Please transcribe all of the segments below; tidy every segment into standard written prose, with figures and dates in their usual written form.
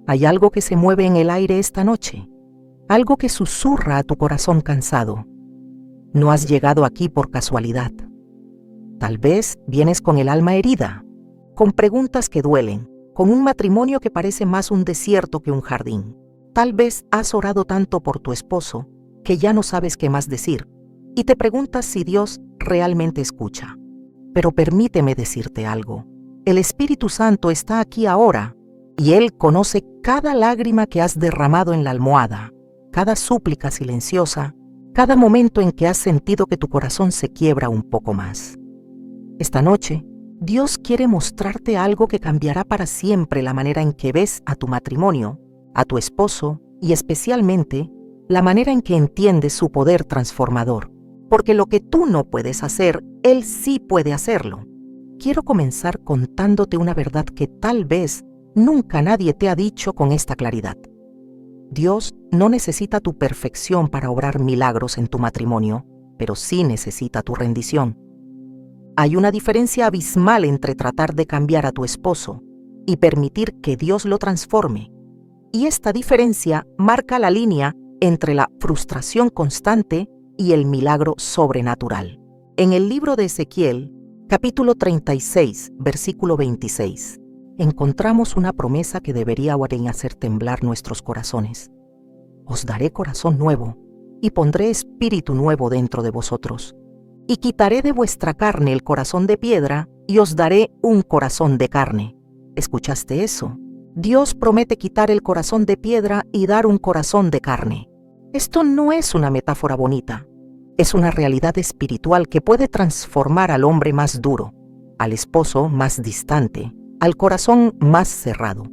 Hay algo que se mueve en el aire esta noche, algo que susurra a tu corazón cansado. No has llegado aquí por casualidad. Tal vez vienes con el alma herida, con preguntas que duelen, con un matrimonio que parece más un desierto que un jardín. Tal vez has orado tanto por tu esposo que ya no sabes qué más decir y te preguntas si Dios realmente escucha. Pero permíteme decirte algo. El Espíritu Santo está aquí ahora y Él conoce cada lágrima que has derramado en la almohada, cada súplica silenciosa, cada momento en que has sentido que tu corazón se quiebra un poco más. Esta noche, Dios quiere mostrarte algo que cambiará para siempre la manera en que ves a tu matrimonio, a tu esposo y especialmente la manera en que entiendes su poder transformador. Porque lo que tú no puedes hacer, Él sí puede hacerlo. Quiero comenzar contándote una verdad que tal vez nunca nadie te ha dicho con esta claridad. Dios no necesita tu perfección para obrar milagros en tu matrimonio, pero sí necesita tu rendición. Hay una diferencia abismal entre tratar de cambiar a tu esposo y permitir que Dios lo transforme. Y esta diferencia marca la línea entre la frustración constante y el milagro sobrenatural. En el libro de Ezequiel, capítulo 36, versículo 26, encontramos una promesa que debería hacer temblar nuestros corazones. Os daré corazón nuevo y pondré espíritu nuevo dentro de vosotros. Y quitaré de vuestra carne el corazón de piedra y os daré un corazón de carne. ¿Escuchaste eso? Dios promete quitar el corazón de piedra y dar un corazón de carne. Esto no es una metáfora bonita. Es una realidad espiritual que puede transformar al hombre más duro, al esposo más distante, al corazón más cerrado.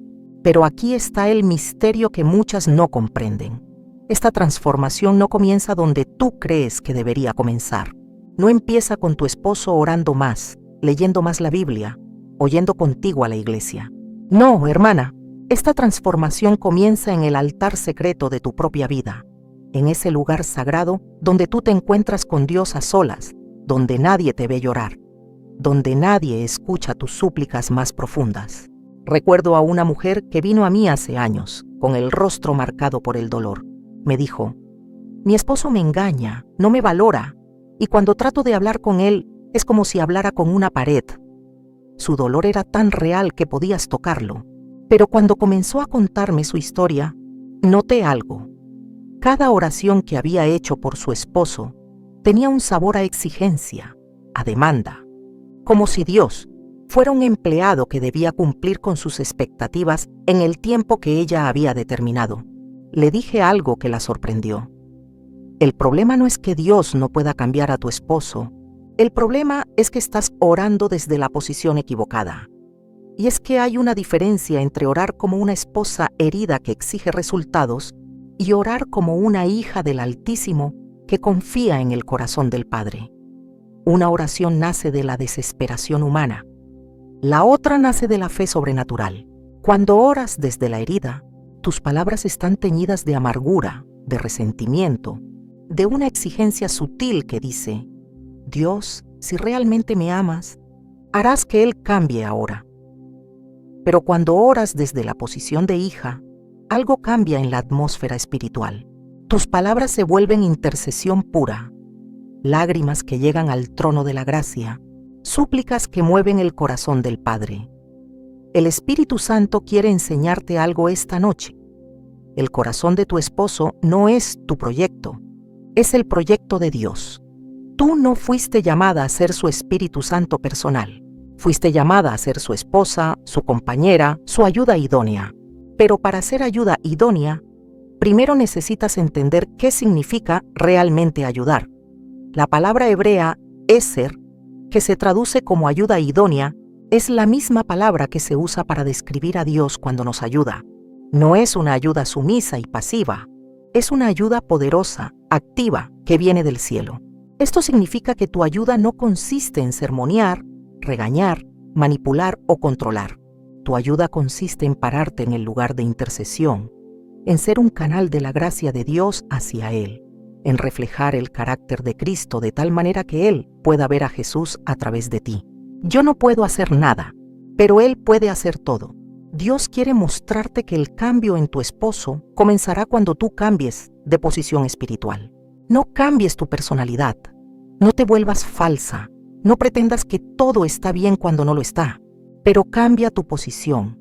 Pero aquí está el misterio que muchas no comprenden. Esta transformación no comienza donde tú crees que debería comenzar. No empieza con tu esposo orando más, leyendo más la Biblia, o yendo contigo a la iglesia. No, hermana, esta transformación comienza en el altar secreto de tu propia vida, en ese lugar sagrado donde tú te encuentras con Dios a solas, donde nadie te ve llorar, donde nadie escucha tus súplicas más profundas. Recuerdo a una mujer que vino a mí hace años, con el rostro marcado por el dolor. Me dijo, mi esposo me engaña, no me valora, y cuando trato de hablar con él, es como si hablara con una pared. Su dolor era tan real que podías tocarlo. Pero cuando comenzó a contarme su historia, noté algo. Cada oración que había hecho por su esposo tenía un sabor a exigencia, a demanda, como si Dios fuera un empleado que debía cumplir con sus expectativas en el tiempo que ella había determinado. Le dije algo que la sorprendió. El problema no es que Dios no pueda cambiar a tu esposo. El problema es que estás orando desde la posición equivocada. Y es que hay una diferencia entre orar como una esposa herida que exige resultados y orar como una hija del Altísimo que confía en el corazón del Padre. Una oración nace de la desesperación humana. La otra nace de la fe sobrenatural. Cuando oras desde la herida, tus palabras están teñidas de amargura, de resentimiento, de una exigencia sutil que dice, Dios, si realmente me amas, harás que Él cambie ahora. Pero cuando oras desde la posición de hija, algo cambia en la atmósfera espiritual. Tus palabras se vuelven intercesión pura, lágrimas que llegan al trono de la gracia, súplicas que mueven el corazón del Padre. El Espíritu Santo quiere enseñarte algo esta noche. El corazón de tu esposo no es tu proyecto, es el proyecto de Dios. Tú no fuiste llamada a ser su Espíritu Santo personal. Fuiste llamada a ser su esposa, su compañera, su ayuda idónea. Pero para ser ayuda idónea, primero necesitas entender qué significa realmente ayudar. La palabra hebrea, eser, que se traduce como ayuda idónea, es la misma palabra que se usa para describir a Dios cuando nos ayuda. No es una ayuda sumisa y pasiva, es una ayuda poderosa, activa, que viene del cielo. Esto significa que tu ayuda no consiste en sermonear, regañar, manipular o controlar. Tu ayuda consiste en pararte en el lugar de intercesión, en ser un canal de la gracia de Dios hacia Él, en reflejar el carácter de Cristo de tal manera que Él pueda ver a Jesús a través de ti. Yo no puedo hacer nada, pero Él puede hacer todo. Dios quiere mostrarte que el cambio en tu esposo comenzará cuando tú cambies de posición espiritual. No cambies tu personalidad, no te vuelvas falsa, no pretendas que todo está bien cuando no lo está, pero cambia tu posición.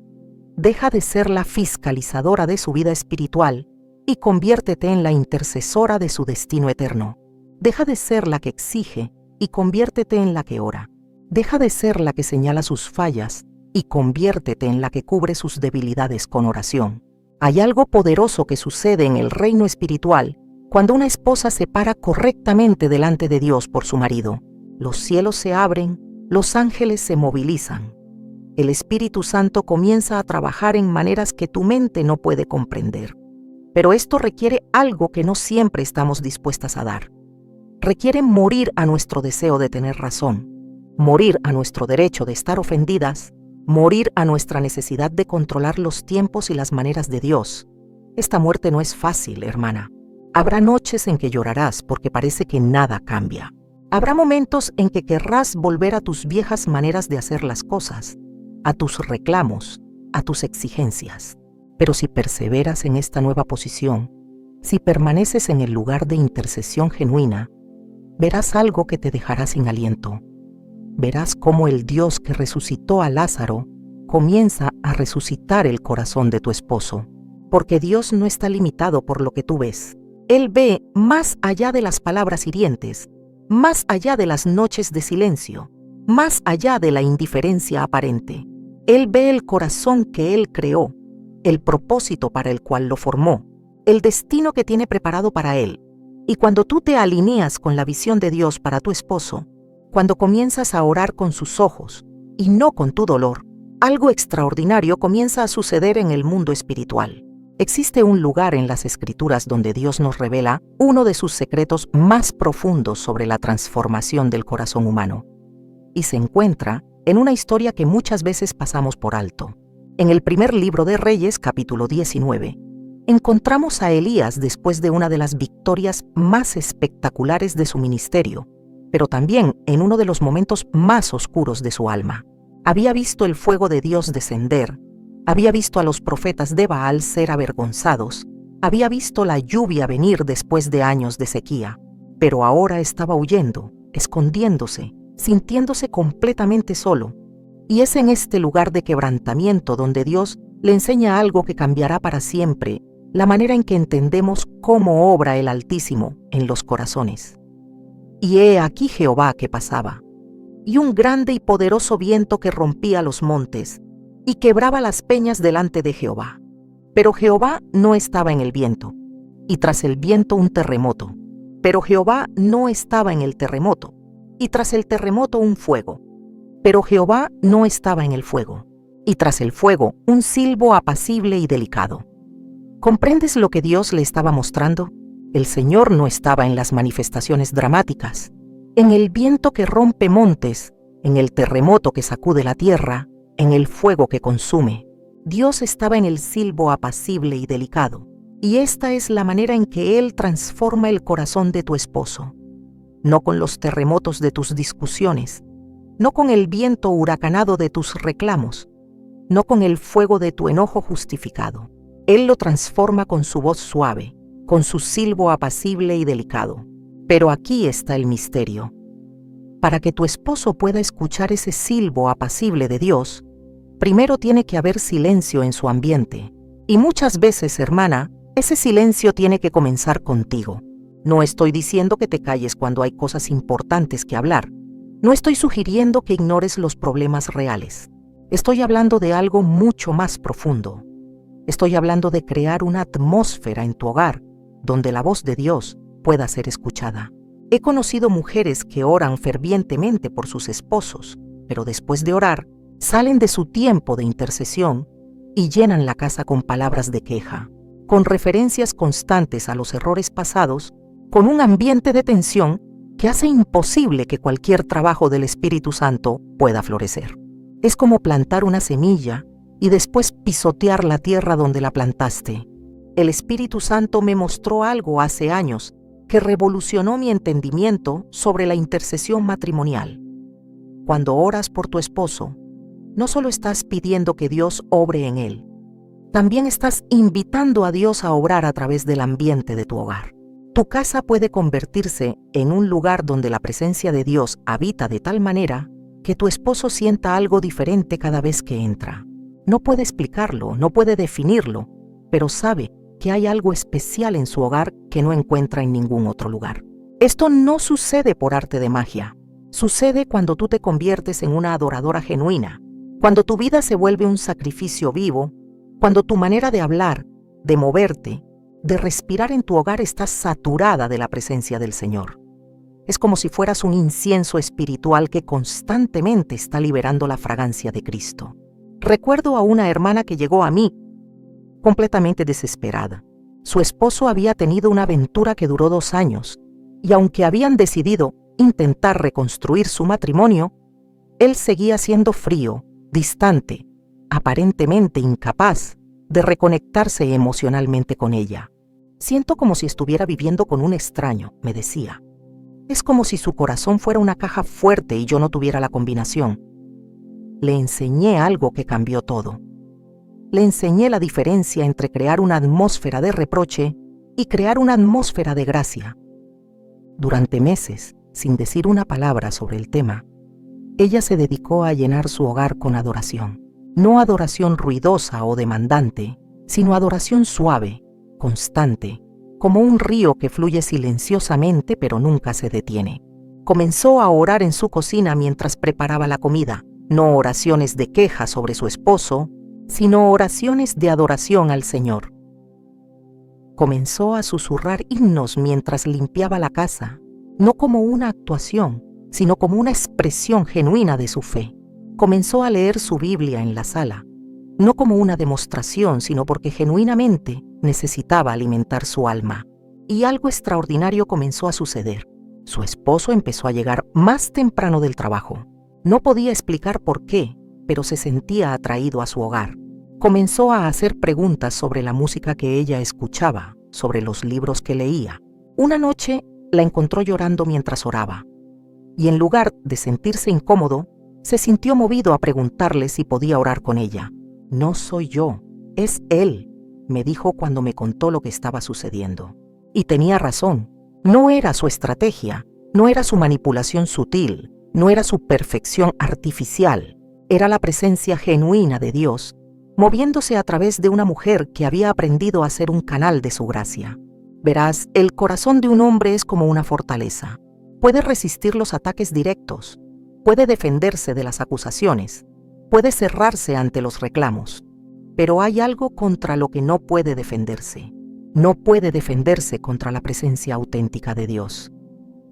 Deja de ser la fiscalizadora de su vida espiritual y conviértete en la intercesora de su destino eterno. Deja de ser la que exige y conviértete en la que ora. Deja de ser la que señala sus fallas y conviértete en la que cubre sus debilidades con oración. Hay algo poderoso que sucede en el reino espiritual cuando una esposa se para correctamente delante de Dios por su marido. Los cielos se abren, los ángeles se movilizan. El Espíritu Santo comienza a trabajar en maneras que tu mente no puede comprender. Pero esto requiere algo que no siempre estamos dispuestas a dar. Requiere morir a nuestro deseo de tener razón, morir a nuestro derecho de estar ofendidas, morir a nuestra necesidad de controlar los tiempos y las maneras de Dios. Esta muerte no es fácil, hermana. Habrá noches en que llorarás porque parece que nada cambia. Habrá momentos en que querrás volver a tus viejas maneras de hacer las cosas, a tus reclamos, a tus exigencias. Pero si perseveras en esta nueva posición, si permaneces en el lugar de intercesión genuina, verás algo que te dejará sin aliento. Verás cómo el Dios que resucitó a Lázaro comienza a resucitar el corazón de tu esposo. Porque Dios no está limitado por lo que tú ves. Él ve más allá de las palabras hirientes, más allá de las noches de silencio, más allá de la indiferencia aparente. Él ve el corazón que Él creó, el propósito para el cual lo formó, el destino que tiene preparado para Él. Y cuando tú te alineas con la visión de Dios para tu esposo, cuando comienzas a orar con sus ojos y no con tu dolor, algo extraordinario comienza a suceder en el mundo espiritual. Existe un lugar en las Escrituras donde Dios nos revela uno de sus secretos más profundos sobre la transformación del corazón humano. Y se encuentra en una historia que muchas veces pasamos por alto. En el primer libro de Reyes, capítulo 19, encontramos a Elías después de una de las victorias más espectaculares de su ministerio, pero también en uno de los momentos más oscuros de su alma. Había visto el fuego de Dios descender, había visto a los profetas de Baal ser avergonzados, había visto la lluvia venir después de años de sequía, pero ahora estaba huyendo, escondiéndose, sintiéndose completamente solo. Y es en este lugar de quebrantamiento donde Dios le enseña algo que cambiará para siempre la manera en que entendemos cómo obra el Altísimo en los corazones. Y he aquí Jehová que pasaba, y un grande y poderoso viento que rompía los montes, y quebraba las peñas delante de Jehová. Pero Jehová no estaba en el viento, y tras el viento un terremoto. Pero Jehová no estaba en el terremoto, y tras el terremoto un fuego. Pero Jehová no estaba en el fuego, y tras el fuego un silbo apacible y delicado. ¿Comprendes lo que Dios le estaba mostrando? El Señor no estaba en las manifestaciones dramáticas, en el viento que rompe montes, en el terremoto que sacude la tierra, en el fuego que consume. Dios estaba en el silbo apacible y delicado, y esta es la manera en que Él transforma el corazón de tu esposo. No con los terremotos de tus discusiones, no con el viento huracanado de tus reclamos, no con el fuego de tu enojo justificado. Él lo transforma con su voz suave, con su silbo apacible y delicado. Pero aquí está el misterio. Para que tu esposo pueda escuchar ese silbo apacible de Dios, primero tiene que haber silencio en su ambiente. Y muchas veces, hermana, ese silencio tiene que comenzar contigo. No estoy diciendo que te calles cuando hay cosas importantes que hablar. No estoy sugiriendo que ignores los problemas reales. Estoy hablando de algo mucho más profundo. Estoy hablando de crear una atmósfera en tu hogar donde la voz de Dios pueda ser escuchada. He conocido mujeres que oran fervientemente por sus esposos, pero después de orar, salen de su tiempo de intercesión y llenan la casa con palabras de queja, con referencias constantes a los errores pasados, con un ambiente de tensión que hace imposible que cualquier trabajo del Espíritu Santo pueda florecer. Es como plantar una semilla y después pisotear la tierra donde la plantaste. El Espíritu Santo me mostró algo hace años que revolucionó mi entendimiento sobre la intercesión matrimonial. Cuando oras por tu esposo, no solo estás pidiendo que Dios obre en él, también estás invitando a Dios a obrar a través del ambiente de tu hogar. Tu casa puede convertirse en un lugar donde la presencia de Dios habita de tal manera que tu esposo sienta algo diferente cada vez que entra. No puede explicarlo, no puede definirlo, pero sabe que hay algo especial en su hogar que no encuentra en ningún otro lugar. Esto no sucede por arte de magia. Sucede cuando tú te conviertes en una adoradora genuina, cuando tu vida se vuelve un sacrificio vivo, cuando tu manera de hablar, de moverte, de respirar en tu hogar está saturada de la presencia del Señor. Es como si fueras un incienso espiritual que constantemente está liberando la fragancia de Cristo. Recuerdo a una hermana que llegó a mí completamente desesperada. Su esposo había tenido una aventura que duró 2 años, y aunque habían decidido intentar reconstruir su matrimonio, él seguía siendo frío, distante, aparentemente incapaz de reconectarse emocionalmente con ella. Siento como si estuviera viviendo con un extraño, me decía. Es como si su corazón fuera una caja fuerte y yo no tuviera la combinación. Le enseñé algo que cambió todo. Le enseñé la diferencia entre crear una atmósfera de reproche y crear una atmósfera de gracia. Durante meses, sin decir una palabra sobre el tema, ella se dedicó a llenar su hogar con adoración. No adoración ruidosa o demandante, sino adoración suave, constante, como un río que fluye silenciosamente pero nunca se detiene. Comenzó a orar en su cocina mientras preparaba la comida, no oraciones de queja sobre su esposo, sino oraciones de adoración al Señor. Comenzó a susurrar himnos mientras limpiaba la casa, no como una actuación, sino como una expresión genuina de su fe. Comenzó a leer su Biblia en la sala, no como una demostración, sino porque genuinamente necesitaba alimentar su alma. Y algo extraordinario comenzó a suceder. Su esposo empezó a llegar más temprano del trabajo. No podía explicar por qué, pero se sentía atraído a su hogar. Comenzó a hacer preguntas sobre la música que ella escuchaba, sobre los libros que leía. Una noche la encontró llorando mientras oraba, y en lugar de sentirse incómodo, se sintió movido a preguntarle si podía orar con ella. No soy yo, es él, me dijo cuando me contó lo que estaba sucediendo. Y tenía razón, no era su estrategia, no era su manipulación sutil, no era su perfección artificial, era la presencia genuina de Dios, moviéndose a través de una mujer que había aprendido a ser un canal de su gracia. Verás, el corazón de un hombre es como una fortaleza. Puede resistir los ataques directos, puede defenderse de las acusaciones, puede cerrarse ante los reclamos, pero hay algo contra lo que no puede defenderse. No puede defenderse contra la presencia auténtica de Dios.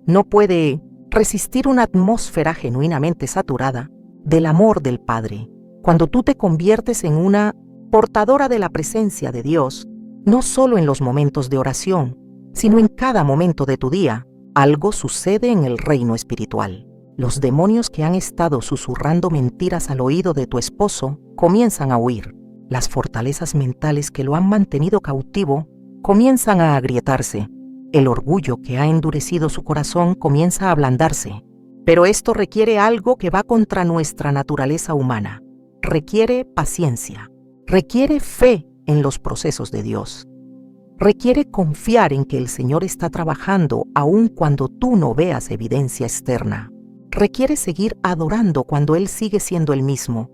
No puede resistir una atmósfera genuinamente saturada del amor del Padre. Cuando tú te conviertes en una portadora de la presencia de Dios, no solo en los momentos de oración, sino en cada momento de tu día, algo sucede en el reino espiritual. Los demonios que han estado susurrando mentiras al oído de tu esposo comienzan a huir. Las fortalezas mentales que lo han mantenido cautivo comienzan a agrietarse. El orgullo que ha endurecido su corazón comienza a ablandarse. Pero esto requiere algo que va contra nuestra naturaleza humana. Requiere paciencia. Requiere fe en los procesos de Dios. Requiere confiar en que el Señor está trabajando aun cuando tú no veas evidencia externa. Requiere seguir adorando cuando Él sigue siendo el mismo.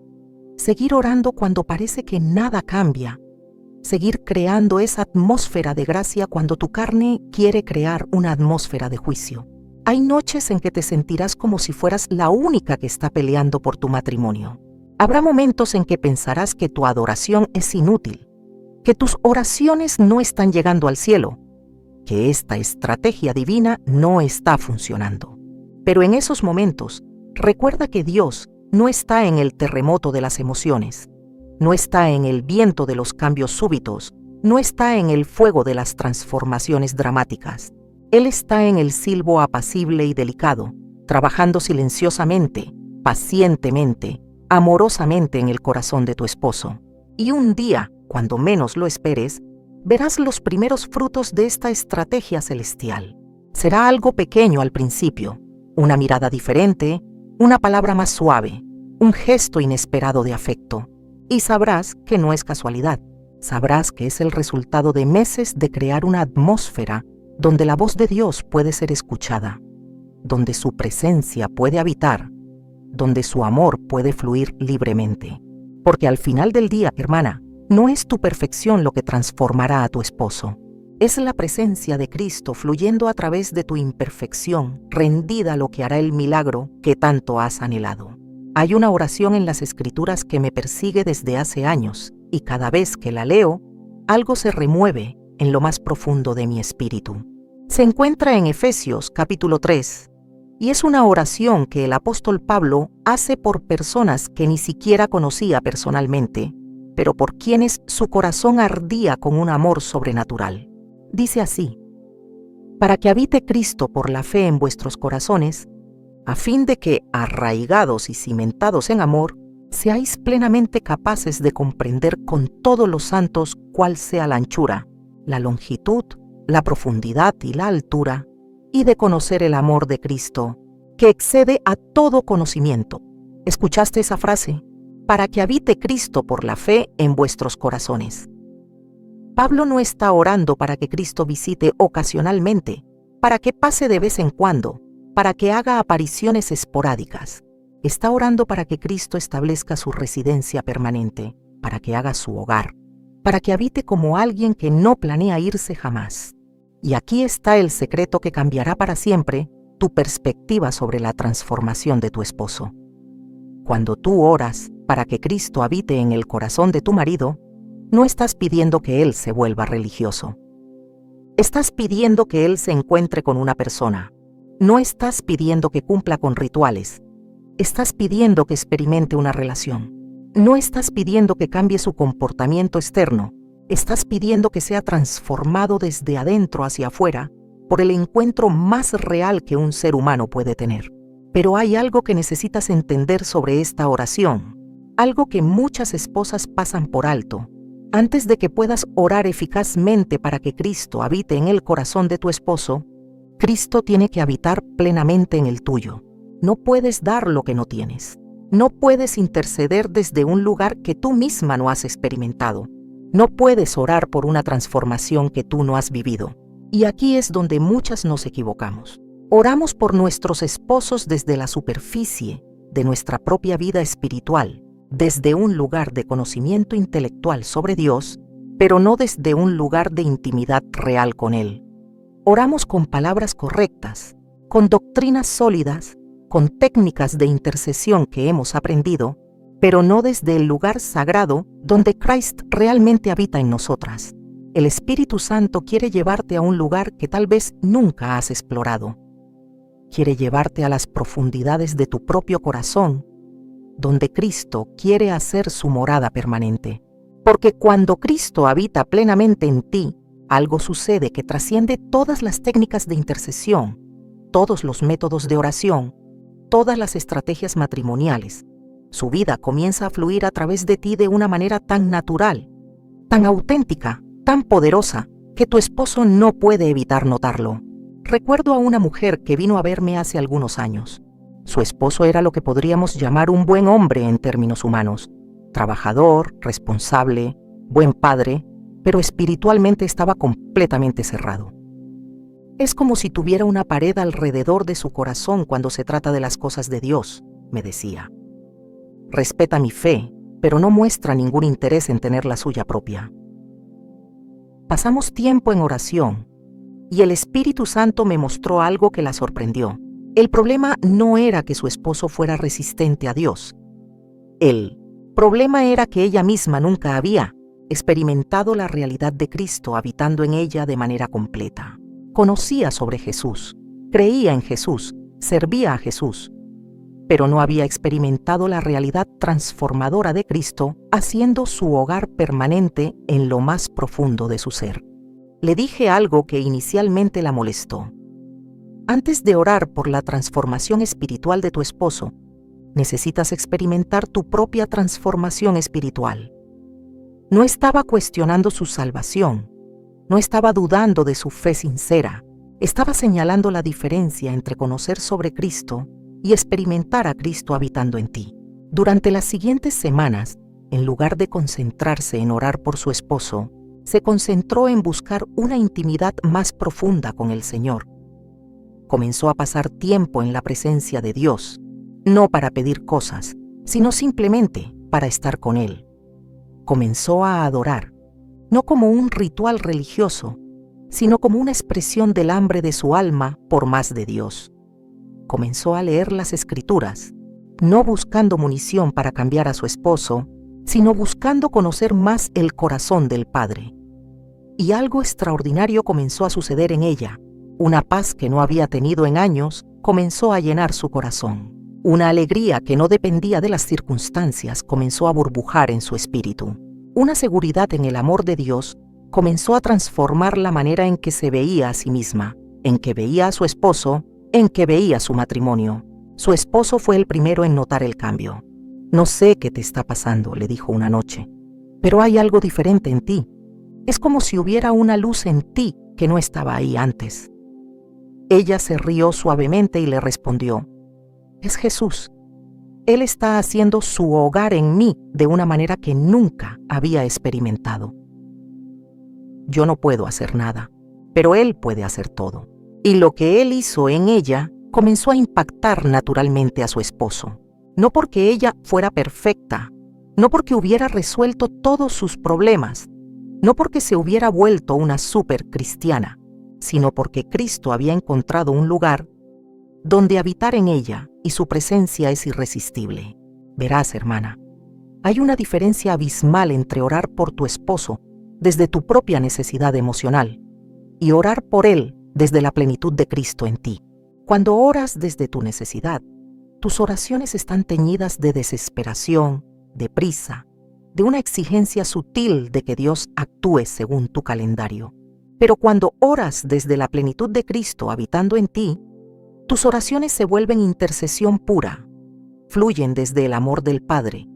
Seguir orando cuando parece que nada cambia. Seguir creando esa atmósfera de gracia cuando tu carne quiere crear una atmósfera de juicio. Hay noches en que te sentirás como si fueras la única que está peleando por tu matrimonio. Habrá momentos en que pensarás que tu adoración es inútil, que tus oraciones no están llegando al cielo, que esta estrategia divina no está funcionando. Pero en esos momentos, recuerda que Dios no está en el terremoto de las emociones, no está en el viento de los cambios súbitos, no está en el fuego de las transformaciones dramáticas. Él está en el silbo apacible y delicado, trabajando silenciosamente, pacientemente, amorosamente en el corazón de tu esposo. Y un día, cuando menos lo esperes, verás los primeros frutos de esta estrategia celestial. Será algo pequeño al principio, una mirada diferente, una palabra más suave, un gesto inesperado de afecto, y sabrás que no es casualidad. Sabrás que es el resultado de meses de crear una atmósfera donde la voz de Dios puede ser escuchada, donde su presencia puede habitar, donde su amor puede fluir libremente. Porque al final del día, hermana, no es tu perfección lo que transformará a tu esposo. Es la presencia de Cristo fluyendo a través de tu imperfección, rendida a lo que hará el milagro que tanto has anhelado. Hay una oración en las Escrituras que me persigue desde hace años, y cada vez que la leo, algo se remueve en lo más profundo de mi espíritu. Se encuentra en Efesios capítulo 3, y es una oración que el apóstol Pablo hace por personas que ni siquiera conocía personalmente, pero por quienes su corazón ardía con un amor sobrenatural. Dice así: para que habite Cristo por la fe en vuestros corazones, a fin de que, arraigados y cimentados en amor, seáis plenamente capaces de comprender con todos los santos cuál sea la anchura, la longitud, la profundidad y la altura, y de conocer el amor de Cristo, que excede a todo conocimiento. ¿Escuchaste esa frase? Para que habite Cristo por la fe en vuestros corazones. Pablo no está orando para que Cristo visite ocasionalmente, para que pase de vez en cuando, para que haga apariciones esporádicas. Está orando para que Cristo establezca su residencia permanente, para que haga su hogar, para que habite como alguien que no planea irse jamás. Y aquí está el secreto que cambiará para siempre tu perspectiva sobre la transformación de tu esposo. Cuando tú oras para que Cristo habite en el corazón de tu marido, no estás pidiendo que él se vuelva religioso. Estás pidiendo que él se encuentre con una persona. No estás pidiendo que cumpla con rituales. Estás pidiendo que experimente una relación. No estás pidiendo que cambie su comportamiento externo. Estás pidiendo que sea transformado desde adentro hacia afuera por el encuentro más real que un ser humano puede tener. Pero hay algo que necesitas entender sobre esta oración, algo que muchas esposas pasan por alto. Antes de que puedas orar eficazmente para que Cristo habite en el corazón de tu esposo, Cristo tiene que habitar plenamente en el tuyo. No puedes dar lo que no tienes. No puedes interceder desde un lugar que tú misma no has experimentado. No puedes orar por una transformación que tú no has vivido. Y aquí es donde muchas nos equivocamos. Oramos por nuestros esposos desde la superficie de nuestra propia vida espiritual, desde un lugar de conocimiento intelectual sobre Dios, pero no desde un lugar de intimidad real con Él. Oramos con palabras correctas, con doctrinas sólidas, con técnicas de intercesión que hemos aprendido, pero no desde el lugar sagrado donde Cristo realmente habita en nosotras. El Espíritu Santo quiere llevarte a un lugar que tal vez nunca has explorado. Quiere llevarte a las profundidades de tu propio corazón, donde Cristo quiere hacer su morada permanente. Porque cuando Cristo habita plenamente en ti, algo sucede que trasciende todas las técnicas de intercesión, todos los métodos de oración, todas las estrategias matrimoniales. Su vida comienza a fluir a través de ti de una manera tan natural, tan auténtica, tan poderosa, que tu esposo no puede evitar notarlo. Recuerdo a una mujer que vino a verme hace algunos años. Su esposo era lo que podríamos llamar un buen hombre en términos humanos, trabajador, responsable, buen padre, pero espiritualmente estaba completamente cerrado. Es como si tuviera una pared alrededor de su corazón cuando se trata de las cosas de Dios, me decía. Respeta mi fe, pero no muestra ningún interés en tener la suya propia. Pasamos tiempo en oración, y el Espíritu Santo me mostró algo que la sorprendió. El problema no era que su esposo fuera resistente a Dios. El problema era que ella misma nunca había experimentado la realidad de Cristo habitando en ella de manera completa. Conocía sobre Jesús, creía en Jesús, servía a Jesús, pero no había experimentado la realidad transformadora de Cristo haciendo su hogar permanente en lo más profundo de su ser. Le dije algo que inicialmente la molestó. Antes de orar por la transformación espiritual de tu esposo, necesitas experimentar tu propia transformación espiritual. No estaba cuestionando su salvación, no estaba dudando de su fe sincera, estaba señalando la diferencia entre conocer sobre Cristo y experimentar a Cristo habitando en ti. Durante las siguientes semanas, en lugar de concentrarse en orar por su esposo, se concentró en buscar una intimidad más profunda con el Señor. Comenzó a pasar tiempo en la presencia de Dios, no para pedir cosas, sino simplemente para estar con Él. Comenzó a adorar, no como un ritual religioso, sino como una expresión del hambre de su alma por más de Dios. Comenzó a leer las Escrituras, no buscando munición para cambiar a su esposo, sino buscando conocer más el corazón del Padre. Y algo extraordinario comenzó a suceder en ella. Una paz que no había tenido en años comenzó a llenar su corazón. Una alegría que no dependía de las circunstancias comenzó a burbujar en su espíritu. Una seguridad en el amor de Dios comenzó a transformar la manera en que se veía a sí misma, en que veía a su esposo, en que veía su matrimonio. Su esposo fue el primero en notar el cambio. «No sé qué te está pasando», le dijo una noche, «pero hay algo diferente en ti. Es como si hubiera una luz en ti que no estaba ahí antes». Ella se rió suavemente y le respondió: «Es Jesús. Él está haciendo su hogar en mí de una manera que nunca había experimentado. Yo no puedo hacer nada, pero Él puede hacer todo». Y lo que Él hizo en ella comenzó a impactar naturalmente a su esposo. No porque ella fuera perfecta, no porque hubiera resuelto todos sus problemas, no porque se hubiera vuelto una súper cristiana, sino porque Cristo había encontrado un lugar donde habitar en ella y su presencia es irresistible. Verás, hermana, hay una diferencia abismal entre orar por tu esposo desde tu propia necesidad emocional y orar por él desde la plenitud de Cristo en ti. Cuando oras desde tu necesidad, tus oraciones están teñidas de desesperación, de prisa, de una exigencia sutil de que Dios actúe según tu calendario. Pero cuando oras desde la plenitud de Cristo habitando en ti, tus oraciones se vuelven intercesión pura, fluyen desde el amor del Padre,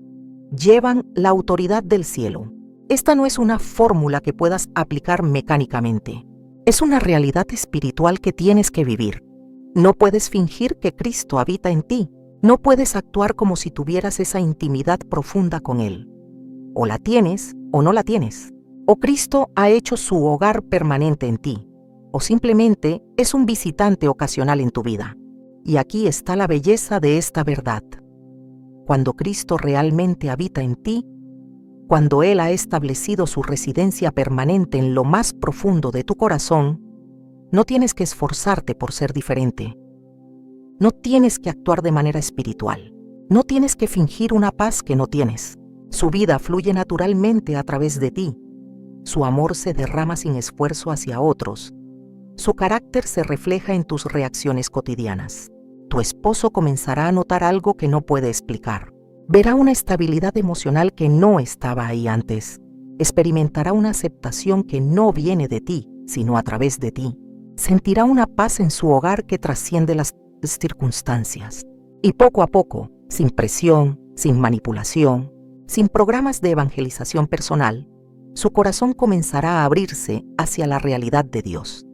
llevan la autoridad del cielo. Esta no es una fórmula que puedas aplicar mecánicamente. Es una realidad espiritual que tienes que vivir. No puedes fingir que Cristo habita en ti. No puedes actuar como si tuvieras esa intimidad profunda con Él. O la tienes o no la tienes. O Cristo ha hecho su hogar permanente en ti, o simplemente es un visitante ocasional en tu vida. Y aquí está la belleza de esta verdad. Cuando Cristo realmente habita en ti, cuando Él ha establecido su residencia permanente en lo más profundo de tu corazón, no tienes que esforzarte por ser diferente. No tienes que actuar de manera espiritual. No tienes que fingir una paz que no tienes. Su vida fluye naturalmente a través de ti. Su amor se derrama sin esfuerzo hacia otros. Su carácter se refleja en tus reacciones cotidianas. Tu esposo comenzará a notar algo que no puede explicar. Verá una estabilidad emocional que no estaba ahí antes. Experimentará una aceptación que no viene de ti, sino a través de ti. Sentirá una paz en su hogar que trasciende las circunstancias. Y poco a poco, sin presión, sin manipulación, sin programas de evangelización personal, su corazón comenzará a abrirse hacia la realidad de Dios.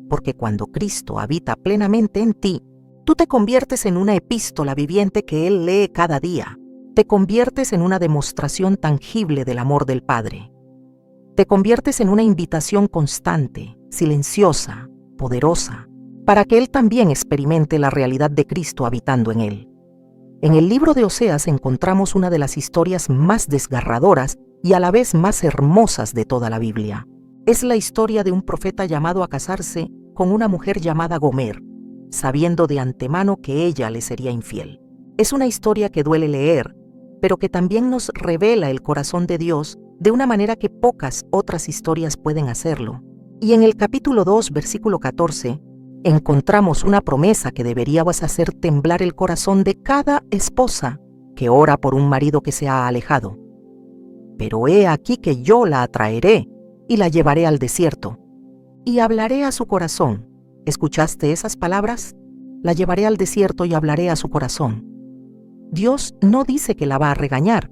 Porque cuando Cristo habita plenamente en ti, tú te conviertes en una epístola viviente que Él lee cada día. Te conviertes en una demostración tangible del amor del Padre. Te conviertes en una invitación constante, silenciosa, poderosa, para que Él también experimente la realidad de Cristo habitando en Él. En el libro de Oseas encontramos una de las historias más desgarradoras y a la vez más hermosas de toda la Biblia. Es la historia de un profeta llamado a casarse con una mujer llamada Gomer, sabiendo de antemano que ella le sería infiel. Es una historia que duele leer, pero que también nos revela el corazón de Dios de una manera que pocas otras historias pueden hacerlo. Y en el capítulo 2, versículo 14, encontramos una promesa que debería hacer temblar el corazón de cada esposa que ora por un marido que se ha alejado. Pero he aquí que yo la atraeré y la llevaré al desierto, y hablaré a su corazón. ¿Escuchaste esas palabras? La llevaré al desierto y hablaré a su corazón. Dios no dice que la va a regañar,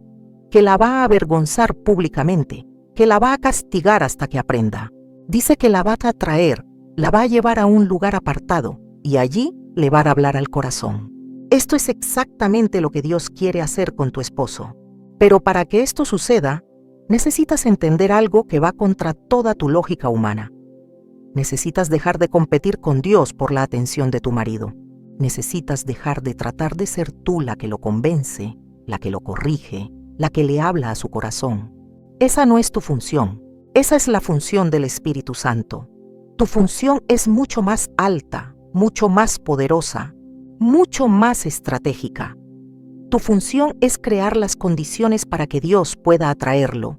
que la va a avergonzar públicamente, que la va a castigar hasta que aprenda. Dice que la va a atraer, la va a llevar a un lugar apartado y allí le va a hablar al corazón. Esto es exactamente lo que Dios quiere hacer con tu esposo. Pero para que esto suceda, necesitas entender algo que va contra toda tu lógica humana. Necesitas dejar de competir con Dios por la atención de tu marido. Necesitas dejar de tratar de ser tú la que lo convence, la que lo corrige, la que le habla a su corazón. Esa no es tu función. Esa es la función del Espíritu Santo. Tu función es mucho más alta, mucho más poderosa, mucho más estratégica. Tu función es crear las condiciones para que Dios pueda atraerlo,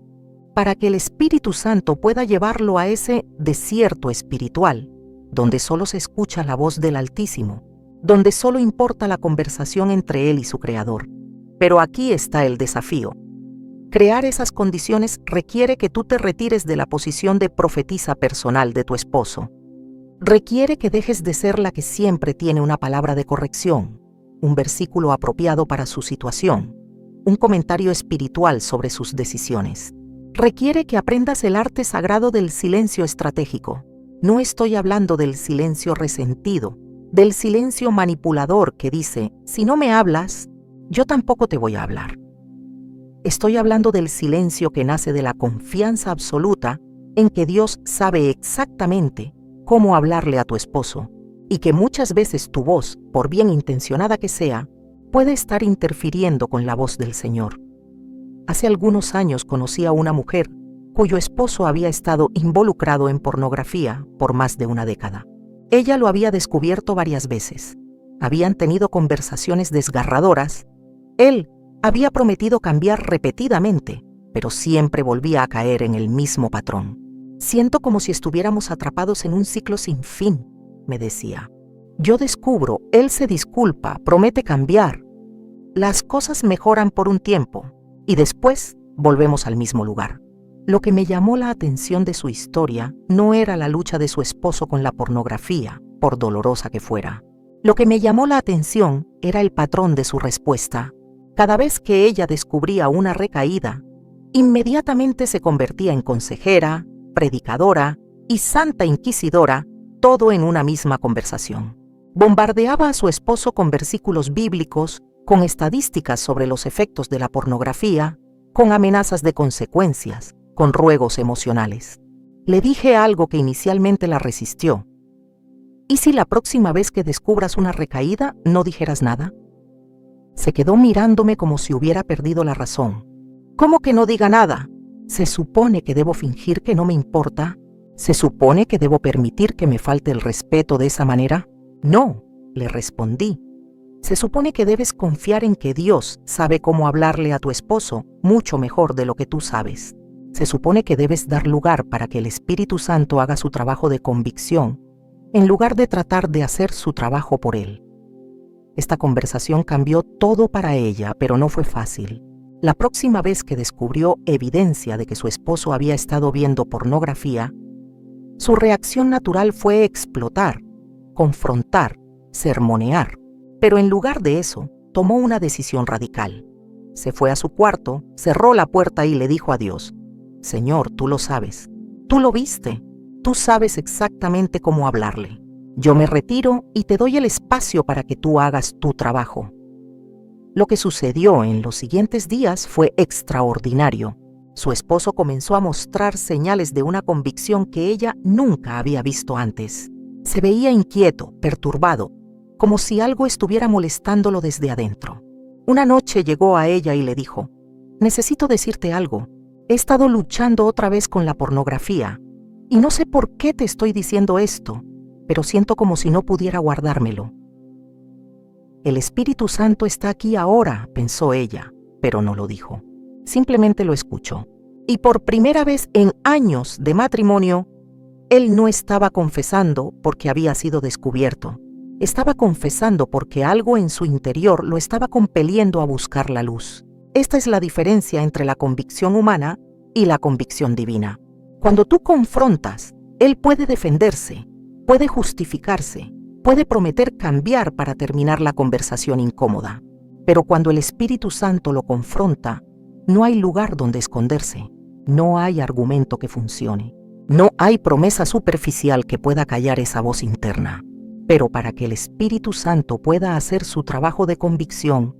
para que el Espíritu Santo pueda llevarlo a ese desierto espiritual, donde solo se escucha la voz del Altísimo, donde solo importa la conversación entre Él y su Creador. Pero aquí está el desafío. Crear esas condiciones requiere que tú te retires de la posición de profetisa personal de tu esposo. Requiere que dejes de ser la que siempre tiene una palabra de corrección, un versículo apropiado para su situación, un comentario espiritual sobre sus decisiones. Requiere que aprendas el arte sagrado del silencio estratégico. No estoy hablando del silencio resentido, del silencio manipulador que dice, si no me hablas, yo tampoco te voy a hablar. Estoy hablando del silencio que nace de la confianza absoluta en que Dios sabe exactamente cómo hablarle a tu esposo y que muchas veces tu voz, por bien intencionada que sea, puede estar interfiriendo con la voz del Señor. Hace algunos años conocí a una mujer cuyo esposo había estado involucrado en pornografía por más de una década. Ella lo había descubierto varias veces. Habían tenido conversaciones desgarradoras. Él había prometido cambiar repetidamente, pero siempre volvía a caer en el mismo patrón. Siento como si estuviéramos atrapados en un ciclo sin fin, me decía. Yo descubro, él se disculpa, promete cambiar. Las cosas mejoran por un tiempo y después volvemos al mismo lugar. Lo que me llamó la atención de su historia no era la lucha de su esposo con la pornografía, por dolorosa que fuera. Lo que me llamó la atención era el patrón de su respuesta. Cada vez que ella descubría una recaída, inmediatamente se convertía en consejera, predicadora y santa inquisidora, todo en una misma conversación. Bombardeaba a su esposo con versículos bíblicos, con estadísticas sobre los efectos de la pornografía, con amenazas de consecuencias, con ruegos emocionales. Le dije algo que inicialmente la resistió. ¿Y si la próxima vez que descubras una recaída no dijeras nada? Se quedó mirándome como si hubiera perdido la razón. ¿Cómo que no diga nada? ¿Se supone que debo fingir que no me importa? ¿Se supone que debo permitir que me falte el respeto de esa manera? No, le respondí. Se supone que debes confiar en que Dios sabe cómo hablarle a tu esposo mucho mejor de lo que tú sabes. Se supone que debes dar lugar para que el Espíritu Santo haga su trabajo de convicción, en lugar de tratar de hacer su trabajo por él. Esta conversación cambió todo para ella, pero no fue fácil. La próxima vez que descubrió evidencia de que su esposo había estado viendo pornografía, su reacción natural fue explotar, confrontar, sermonear. Pero en lugar de eso, tomó una decisión radical. Se fue a su cuarto, cerró la puerta y le dijo a Dios, Señor, tú lo sabes, tú lo viste, tú sabes exactamente cómo hablarle. Yo me retiro y te doy el espacio para que tú hagas tu trabajo. Lo que sucedió en los siguientes días fue extraordinario. Su esposo comenzó a mostrar señales de una convicción que ella nunca había visto antes. Se veía inquieto, perturbado, como si algo estuviera molestándolo desde adentro. Una noche llegó a ella y le dijo, necesito decirte algo. He estado luchando otra vez con la pornografía y no sé por qué te estoy diciendo esto, pero siento como si no pudiera guardármelo. El Espíritu Santo está aquí ahora, pensó ella, pero no lo dijo. Simplemente lo escuchó. Y por primera vez en años de matrimonio, él no estaba confesando porque había sido descubierto. Estaba confesando porque algo en su interior lo estaba compeliendo a buscar la luz. Esta es la diferencia entre la convicción humana y la convicción divina. Cuando tú confrontas, él puede defenderse, puede justificarse, puede prometer cambiar para terminar la conversación incómoda. Pero cuando el Espíritu Santo lo confronta, no hay lugar donde esconderse, no hay argumento que funcione, no hay promesa superficial que pueda callar esa voz interna. Pero para que el Espíritu Santo pueda hacer su trabajo de convicción,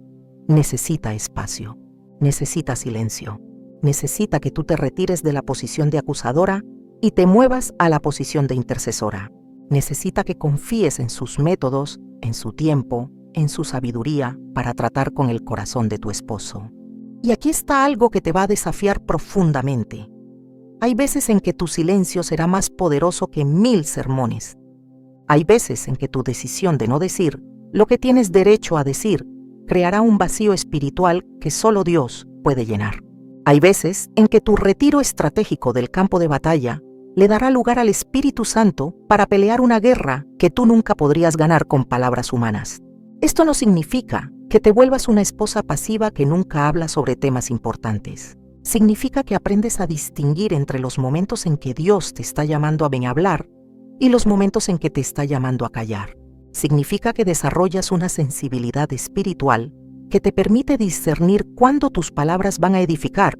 necesita espacio, necesita silencio, necesita que tú te retires de la posición de acusadora y te muevas a la posición de intercesora. Necesita que confíes en sus métodos, en su tiempo, en su sabiduría para tratar con el corazón de tu esposo. Y aquí está algo que te va a desafiar profundamente. Hay veces en que tu silencio será más poderoso que 1000 sermones. Hay veces en que tu decisión de no decir lo que tienes derecho a decir creará un vacío espiritual que solo Dios puede llenar. Hay veces en que tu retiro estratégico del campo de batalla le dará lugar al Espíritu Santo para pelear una guerra que tú nunca podrías ganar con palabras humanas. Esto no significa que te vuelvas una esposa pasiva que nunca habla sobre temas importantes. Significa que aprendes a distinguir entre los momentos en que Dios te está llamando a hablar y los momentos en que te está llamando a callar. Significa que desarrollas una sensibilidad espiritual que te permite discernir cuándo tus palabras van a edificar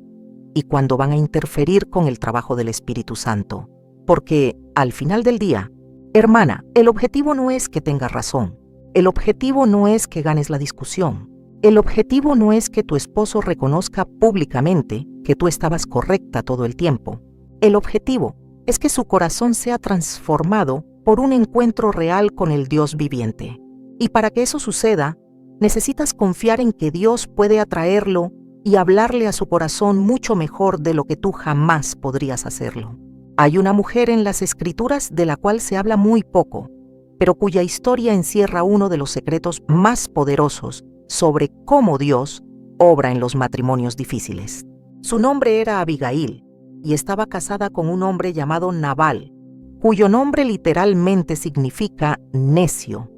y cuándo van a interferir con el trabajo del Espíritu Santo. Porque, al final del día, hermana, el objetivo no es que tengas razón. El objetivo no es que ganes la discusión. El objetivo no es que tu esposo reconozca públicamente que tú estabas correcta todo el tiempo. El objetivo es que su corazón sea transformado por un encuentro real con el Dios viviente. Y para que eso suceda, necesitas confiar en que Dios puede atraerlo y hablarle a su corazón mucho mejor de lo que tú jamás podrías hacerlo. Hay una mujer en las Escrituras de la cual se habla muy poco, pero cuya historia encierra uno de los secretos más poderosos sobre cómo Dios obra en los matrimonios difíciles. Su nombre era Abigail y estaba casada con un hombre llamado Nabal, cuyo nombre literalmente significa necio.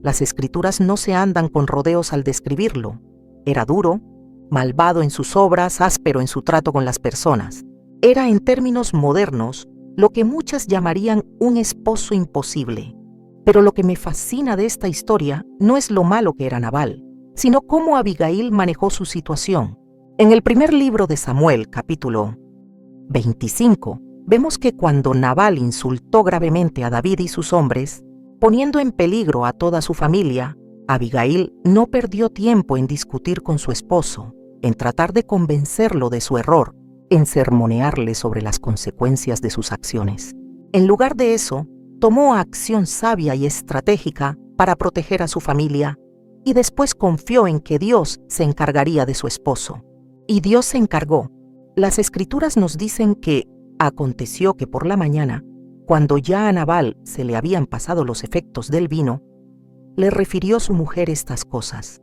Las Escrituras no se andan con rodeos al describirlo. Era duro, malvado en sus obras, áspero en su trato con las personas. Era, en términos modernos, lo que muchas llamarían un esposo imposible. Pero lo que me fascina de esta historia no es lo malo que era Nabal, sino cómo Abigail manejó su situación. En el primer libro de Samuel, capítulo 25, vemos que cuando Nabal insultó gravemente a David y sus hombres, poniendo en peligro a toda su familia, Abigail no perdió tiempo en discutir con su esposo, en tratar de convencerlo de su error, en sermonearle sobre las consecuencias de sus acciones. En lugar de eso, tomó acción sabia y estratégica para proteger a su familia y después confió en que Dios se encargaría de su esposo. Y Dios se encargó. Las Escrituras nos dicen que aconteció que por la mañana, cuando ya a Nabal se le habían pasado los efectos del vino, le refirió su mujer estas cosas,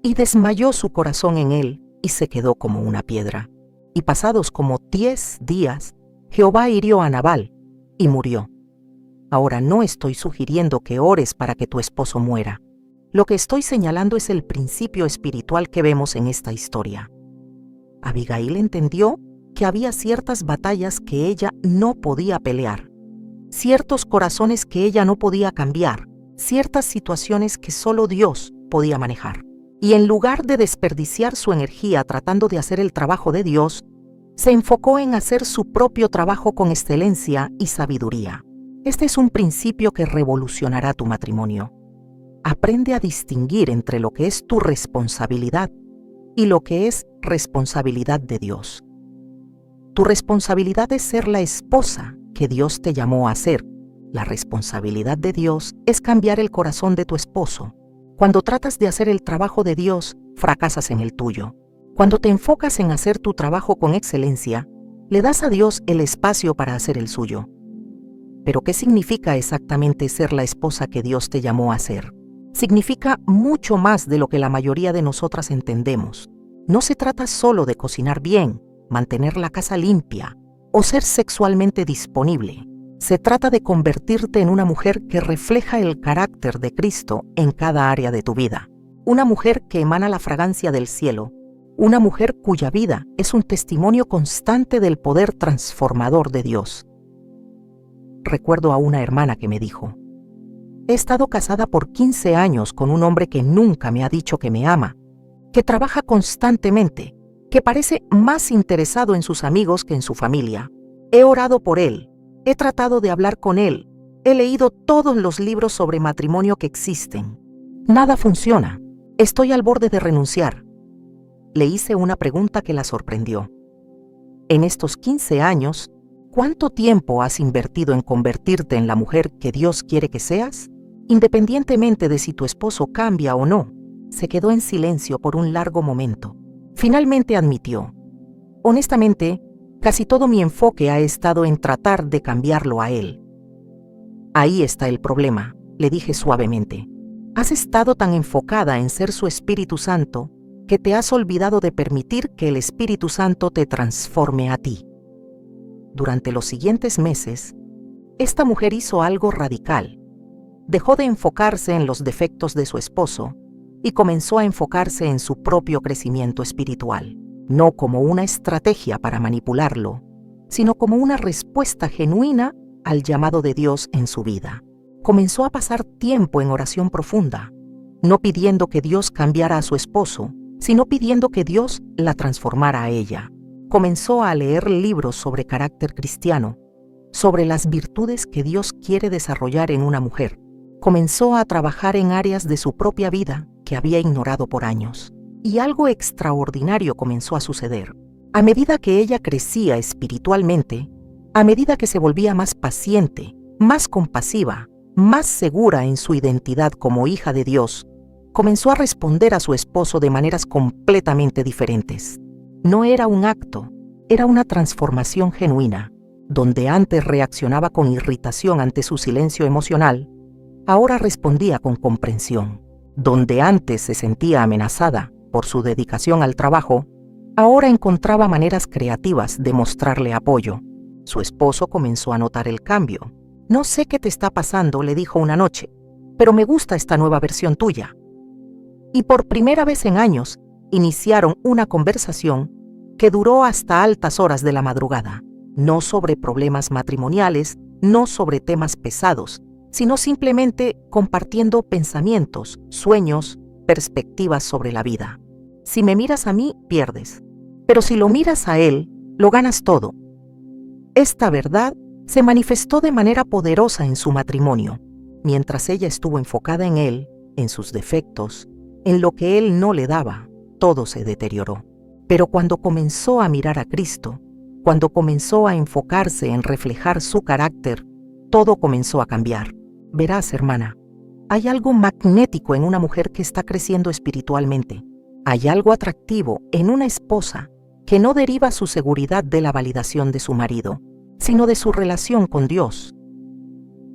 y desmayó su corazón en él y se quedó como una piedra. Y pasados como 10 días, Jehová hirió a Nabal y murió. Ahora no estoy sugiriendo que ores para que tu esposo muera. Lo que estoy señalando es el principio espiritual que vemos en esta historia. Abigail entendió que había ciertas batallas que ella no podía pelear, ciertos corazones que ella no podía cambiar, ciertas situaciones que solo Dios podía manejar. Y en lugar de desperdiciar su energía tratando de hacer el trabajo de Dios, se enfocó en hacer su propio trabajo con excelencia y sabiduría. Este es un principio que revolucionará tu matrimonio. Aprende a distinguir entre lo que es tu responsabilidad y lo que es responsabilidad de Dios. Tu responsabilidad es ser la esposa que Dios te llamó a ser. La responsabilidad de Dios es cambiar el corazón de tu esposo. Cuando tratas de hacer el trabajo de Dios, fracasas en el tuyo. Cuando te enfocas en hacer tu trabajo con excelencia, le das a Dios el espacio para hacer el suyo. Pero ¿qué significa exactamente ser la esposa que Dios te llamó a ser? Significa mucho más de lo que la mayoría de nosotras entendemos. No se trata solo de cocinar bien, mantener la casa limpia o ser sexualmente disponible. Se trata de convertirte en una mujer que refleja el carácter de Cristo en cada área de tu vida. Una mujer que emana la fragancia del cielo. Una mujer cuya vida es un testimonio constante del poder transformador de Dios. Recuerdo a una hermana que me dijo: he estado casada por 15 años con un hombre que nunca me ha dicho que me ama, que trabaja constantemente, que parece más interesado en sus amigos que en su familia. He orado por él, he tratado de hablar con él, He leído todos los libros sobre matrimonio que existen. Nada funciona. Estoy al borde de renunciar. Le hice una pregunta que la sorprendió. En estos 15 años, ¿cuánto tiempo has invertido en convertirte en la mujer que Dios quiere que seas? Independientemente de si tu esposo cambia o no. Se quedó en silencio por un largo momento. Finalmente admitió: honestamente, casi todo mi enfoque ha estado en tratar de cambiarlo a él. Ahí está el problema, le dije suavemente. Has estado tan enfocada en ser su Espíritu Santo que te has olvidado de permitir que el Espíritu Santo te transforme a ti. Durante los siguientes meses, esta mujer hizo algo radical. Dejó de enfocarse en los defectos de su esposo y comenzó a enfocarse en su propio crecimiento espiritual, no como una estrategia para manipularlo, sino como una respuesta genuina al llamado de Dios en su vida. Comenzó a pasar tiempo en oración profunda, no pidiendo que Dios cambiara a su esposo, sino pidiendo que Dios la transformara a ella. Comenzó a leer libros sobre carácter cristiano, sobre las virtudes que Dios quiere desarrollar en una mujer. Comenzó a trabajar en áreas de su propia vida que había ignorado por años. Y algo extraordinario comenzó a suceder. A medida que ella crecía espiritualmente, a medida que se volvía más paciente, más compasiva, más segura en su identidad como hija de Dios, comenzó a responder a su esposo de maneras completamente diferentes. No era un acto, era una transformación genuina. Donde antes reaccionaba con irritación ante su silencio emocional, ahora respondía con comprensión. Donde antes se sentía amenazada por su dedicación al trabajo, ahora encontraba maneras creativas de mostrarle apoyo. Su esposo comenzó a notar el cambio. No sé qué te está pasando, le dijo una noche, pero me gusta esta nueva versión tuya. Y por primera vez en años, iniciaron una conversación que duró hasta altas horas de la madrugada. No sobre problemas matrimoniales, no sobre temas pesados, sino simplemente compartiendo pensamientos, sueños, perspectivas sobre la vida. Si me miras a mí, pierdes. Pero si lo miras a él, lo ganas todo. Esta verdad se manifestó de manera poderosa en su matrimonio, mientras ella estuvo enfocada en él, en sus defectos, en lo que él no le daba, todo se deterioró. Pero cuando comenzó a mirar a Cristo, cuando comenzó a enfocarse en reflejar su carácter, todo comenzó a cambiar. Verás, hermana, hay algo magnético en una mujer que está creciendo espiritualmente. Hay algo atractivo en una esposa que no deriva su seguridad de la validación de su marido, sino de su relación con Dios.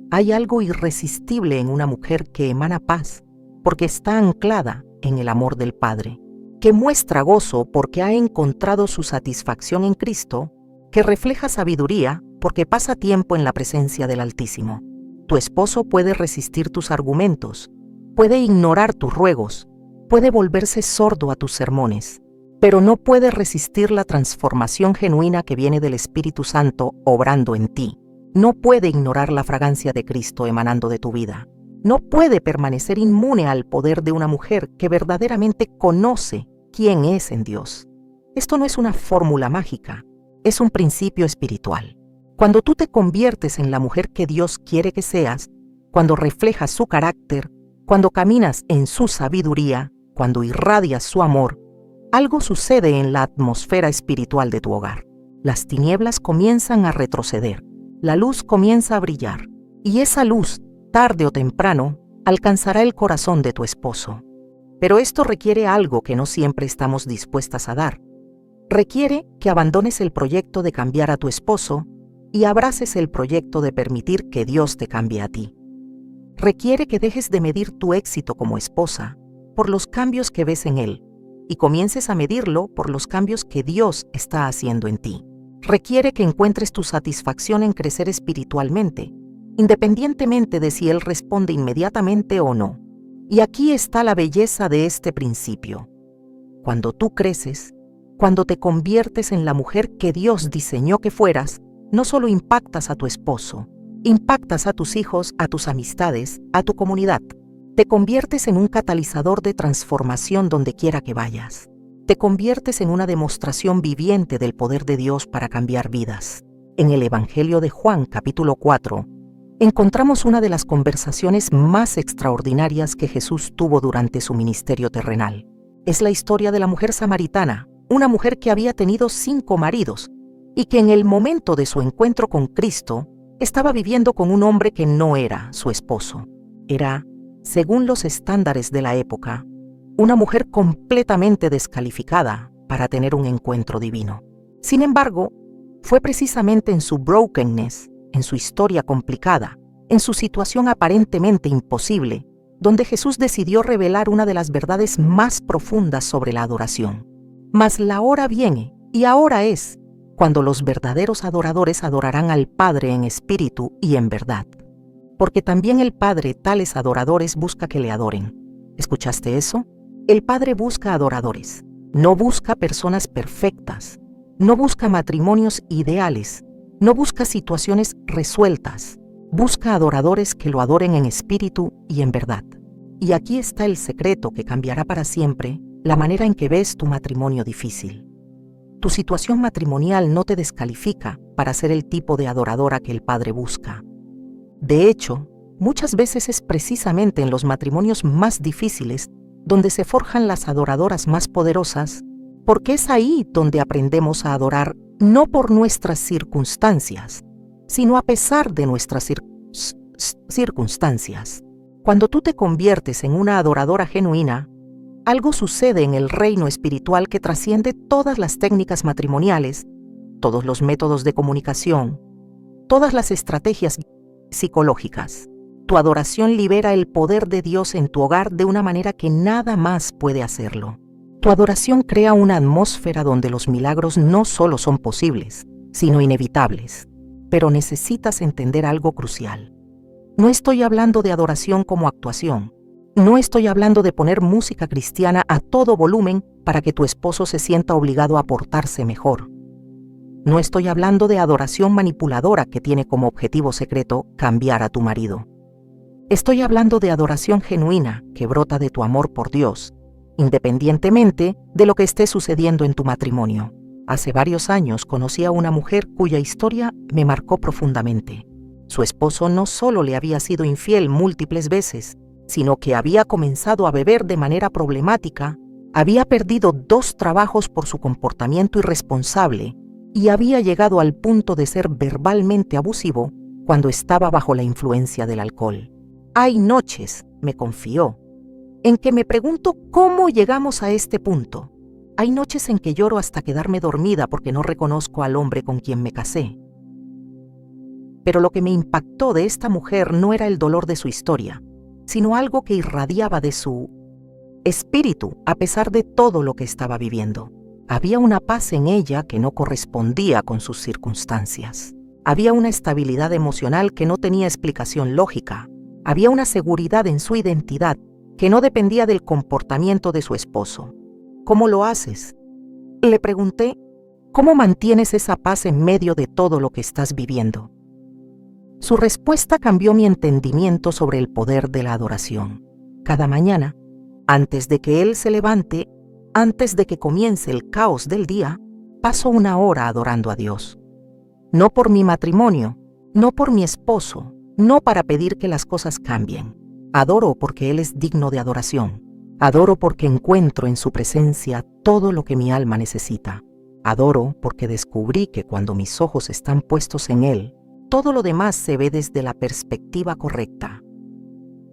Hay algo irresistible en una mujer que emana paz porque está anclada en el amor del Padre, que muestra gozo porque ha encontrado su satisfacción en Cristo, que refleja sabiduría porque pasa tiempo en la presencia del Altísimo. Tu esposo puede resistir tus argumentos, puede ignorar tus ruegos, puede volverse sordo a tus sermones, pero no puede resistir la transformación genuina que viene del Espíritu Santo obrando en ti. No puede ignorar la fragancia de Cristo emanando de tu vida. No puede permanecer inmune al poder de una mujer que verdaderamente conoce quién es en Dios. Esto no es una fórmula mágica, es un principio espiritual. Cuando tú te conviertes en la mujer que Dios quiere que seas, cuando reflejas su carácter, cuando caminas en su sabiduría, cuando irradias su amor, algo sucede en la atmósfera espiritual de tu hogar. Las tinieblas comienzan a retroceder, la luz comienza a brillar, y esa luz, tarde o temprano, alcanzará el corazón de tu esposo. Pero esto requiere algo que no siempre estamos dispuestas a dar. Requiere que abandones el proyecto de cambiar a tu esposo y abraces el proyecto de permitir que Dios te cambie a ti. Requiere que dejes de medir tu éxito como esposa por los cambios que ves en él y comiences a medirlo por los cambios que Dios está haciendo en ti. Requiere que encuentres tu satisfacción en crecer espiritualmente, independientemente de si él responde inmediatamente o no. Y aquí está la belleza de este principio. Cuando tú creces, cuando te conviertes en la mujer que Dios diseñó que fueras, no solo impactas a tu esposo, impactas a tus hijos, a tus amistades, a tu comunidad. Te conviertes en un catalizador de transformación donde quiera que vayas. Te conviertes en una demostración viviente del poder de Dios para cambiar vidas. En el Evangelio de Juan, capítulo 4, encontramos una de las conversaciones más extraordinarias que Jesús tuvo durante su ministerio terrenal. Es la historia de la mujer samaritana, una mujer que había tenido 5 maridos y que en el momento de su encuentro con Cristo estaba viviendo con un hombre que no era su esposo. Era, según los estándares de la época, una mujer completamente descalificada para tener un encuentro divino. Sin embargo, fue precisamente en su brokenness, en su historia complicada, en su situación aparentemente imposible, donde Jesús decidió revelar una de las verdades más profundas sobre la adoración. Mas la hora viene, y ahora es, cuando los verdaderos adoradores adorarán al Padre en espíritu y en verdad. Porque también el Padre tales adoradores busca que le adoren. ¿Escuchaste eso? El Padre busca adoradores. No busca personas perfectas. No busca matrimonios ideales. No busca situaciones resueltas. Busca adoradores que lo adoren en espíritu y en verdad. Y aquí está el secreto que cambiará para siempre la manera en que ves tu matrimonio difícil. Tu situación matrimonial no te descalifica para ser el tipo de adoradora que el Padre busca. De hecho, muchas veces es precisamente en los matrimonios más difíciles donde se forjan las adoradoras más poderosas, porque es ahí donde aprendemos a adorar no por nuestras circunstancias, sino a pesar de nuestras circunstancias. Cuando tú te conviertes en una adoradora genuina, algo sucede en el reino espiritual que trasciende todas las técnicas matrimoniales, todos los métodos de comunicación, todas las estrategias psicológicas. Tu adoración libera el poder de Dios en tu hogar de una manera que nada más puede hacerlo. Tu adoración crea una atmósfera donde los milagros no solo son posibles, sino inevitables. Pero necesitas entender algo crucial. No estoy hablando de adoración como actuación. No estoy hablando de poner música cristiana a todo volumen para que tu esposo se sienta obligado a portarse mejor. No estoy hablando de adoración manipuladora que tiene como objetivo secreto cambiar a tu marido. Estoy hablando de adoración genuina que brota de tu amor por Dios, independientemente de lo que esté sucediendo en tu matrimonio. Hace varios años conocí a una mujer cuya historia me marcó profundamente. Su esposo no solo le había sido infiel múltiples veces, sino que había comenzado a beber de manera problemática, había perdido 2 trabajos por su comportamiento irresponsable y había llegado al punto de ser verbalmente abusivo cuando estaba bajo la influencia del alcohol. Hay noches, me confió, en que me pregunto cómo llegamos a este punto. Hay noches en que lloro hasta quedarme dormida porque no reconozco al hombre con quien me casé. Pero lo que me impactó de esta mujer no era el dolor de su historia, sino algo que irradiaba de su espíritu a pesar de todo lo que estaba viviendo. Había una paz en ella que no correspondía con sus circunstancias. Había una estabilidad emocional que no tenía explicación lógica. Había una seguridad en su identidad que no dependía del comportamiento de su esposo. ¿Cómo lo haces?, le pregunté. ¿Cómo mantienes esa paz en medio de todo lo que estás viviendo? Su respuesta cambió mi entendimiento sobre el poder de la adoración. Cada mañana, antes de que él se levante, antes de que comience el caos del día, paso 1 hora adorando a Dios. No por mi matrimonio, no por mi esposo, no para pedir que las cosas cambien. Adoro porque Él es digno de adoración. Adoro porque encuentro en su presencia todo lo que mi alma necesita. Adoro porque descubrí que cuando mis ojos están puestos en Él, todo lo demás se ve desde la perspectiva correcta.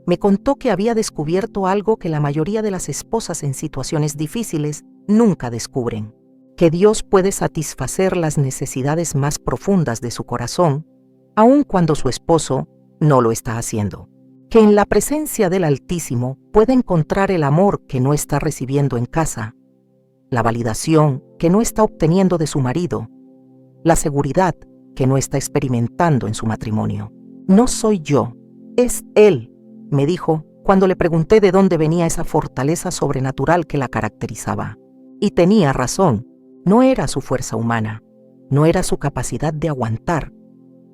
Me contó que había descubierto algo que la mayoría de las esposas en situaciones difíciles nunca descubren: que Dios puede satisfacer las necesidades más profundas de su corazón, aun cuando su esposo no lo está haciendo. Que en la presencia del Altísimo puede encontrar el amor que no está recibiendo en casa, la validación que no está obteniendo de su marido, la seguridad que no está experimentando en su matrimonio. No soy yo, es Él, me dijo cuando le pregunté de dónde venía esa fortaleza sobrenatural que la caracterizaba. Y tenía razón, no era su fuerza humana, no era su capacidad de aguantar,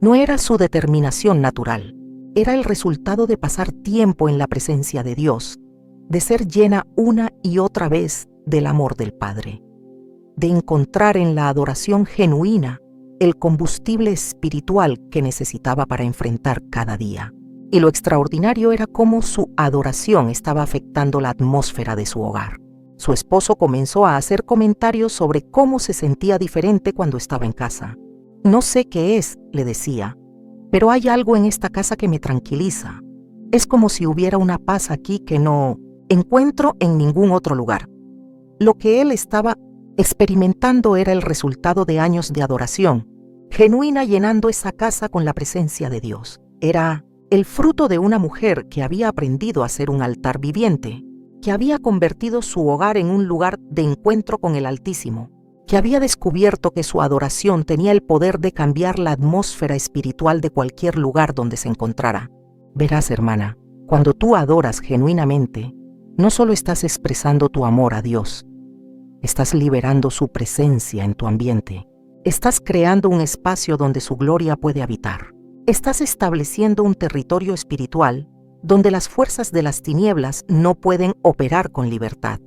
no era su determinación natural, era el resultado de pasar tiempo en la presencia de Dios, de ser llena una y otra vez del amor del Padre, de encontrar en la adoración genuina el combustible espiritual que necesitaba para enfrentar cada día. Y lo extraordinario era cómo su adoración estaba afectando la atmósfera de su hogar. Su esposo comenzó a hacer comentarios sobre cómo se sentía diferente cuando estaba en casa. No sé qué es, le decía, pero hay algo en esta casa que me tranquiliza. Es como si hubiera una paz aquí que no encuentro en ningún otro lugar. Lo que él estaba experimentando era el resultado de años de adoración, genuina, llenando esa casa con la presencia de Dios. Era el fruto de una mujer que había aprendido a ser un altar viviente, que había convertido su hogar en un lugar de encuentro con el Altísimo, que había descubierto que su adoración tenía el poder de cambiar la atmósfera espiritual de cualquier lugar donde se encontrara. Verás, hermana, cuando tú adoras genuinamente, no solo estás expresando tu amor a Dios, estás liberando su presencia en tu ambiente. Estás creando un espacio donde su gloria puede habitar. Estás estableciendo un territorio espiritual donde las fuerzas de las tinieblas no pueden operar con libertad.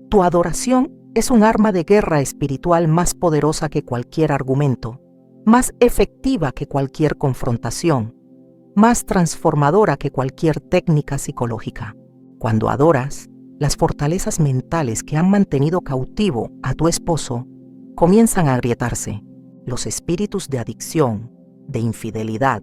Tu adoración es un arma de guerra espiritual más poderosa que cualquier argumento, más efectiva que cualquier confrontación, más transformadora que cualquier técnica psicológica. Cuando adoras, las fortalezas mentales que han mantenido cautivo a tu esposo comienzan a agrietarse. Los espíritus de adicción, de infidelidad,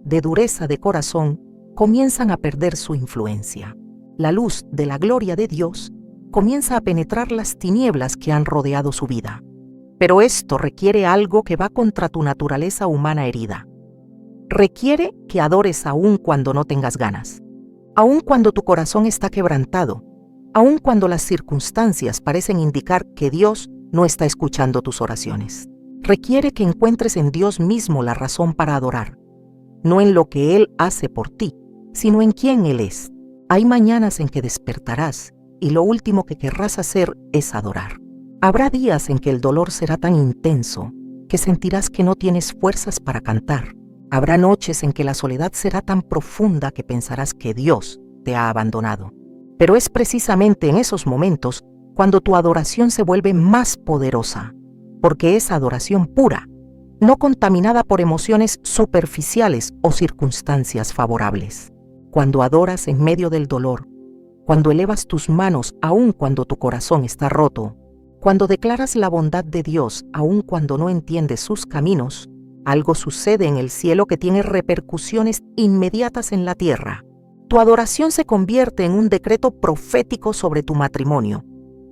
de dureza de corazón comienzan a perder su influencia. La luz de la gloria de Dios comienza a penetrar las tinieblas que han rodeado su vida. Pero esto requiere algo que va contra tu naturaleza humana herida. Requiere que adores aún cuando no tengas ganas, aún cuando tu corazón está quebrantado, aún cuando las circunstancias parecen indicar que Dios no está escuchando tus oraciones. Requiere que encuentres en Dios mismo la razón para adorar, no en lo que Él hace por ti, sino en quién Él es. Hay mañanas en que despertarás y lo último que querrás hacer es adorar. Habrá días en que el dolor será tan intenso que sentirás que no tienes fuerzas para cantar. Habrá noches en que la soledad será tan profunda que pensarás que Dios te ha abandonado. Pero es precisamente en esos momentos cuando tu adoración se vuelve más poderosa, porque es adoración pura, no contaminada por emociones superficiales o circunstancias favorables. Cuando adoras en medio del dolor, cuando elevas tus manos aun cuando tu corazón está roto, cuando declaras la bondad de Dios aun cuando no entiendes sus caminos, algo sucede en el cielo que tiene repercusiones inmediatas en la tierra. Tu adoración se convierte en un decreto profético sobre tu matrimonio,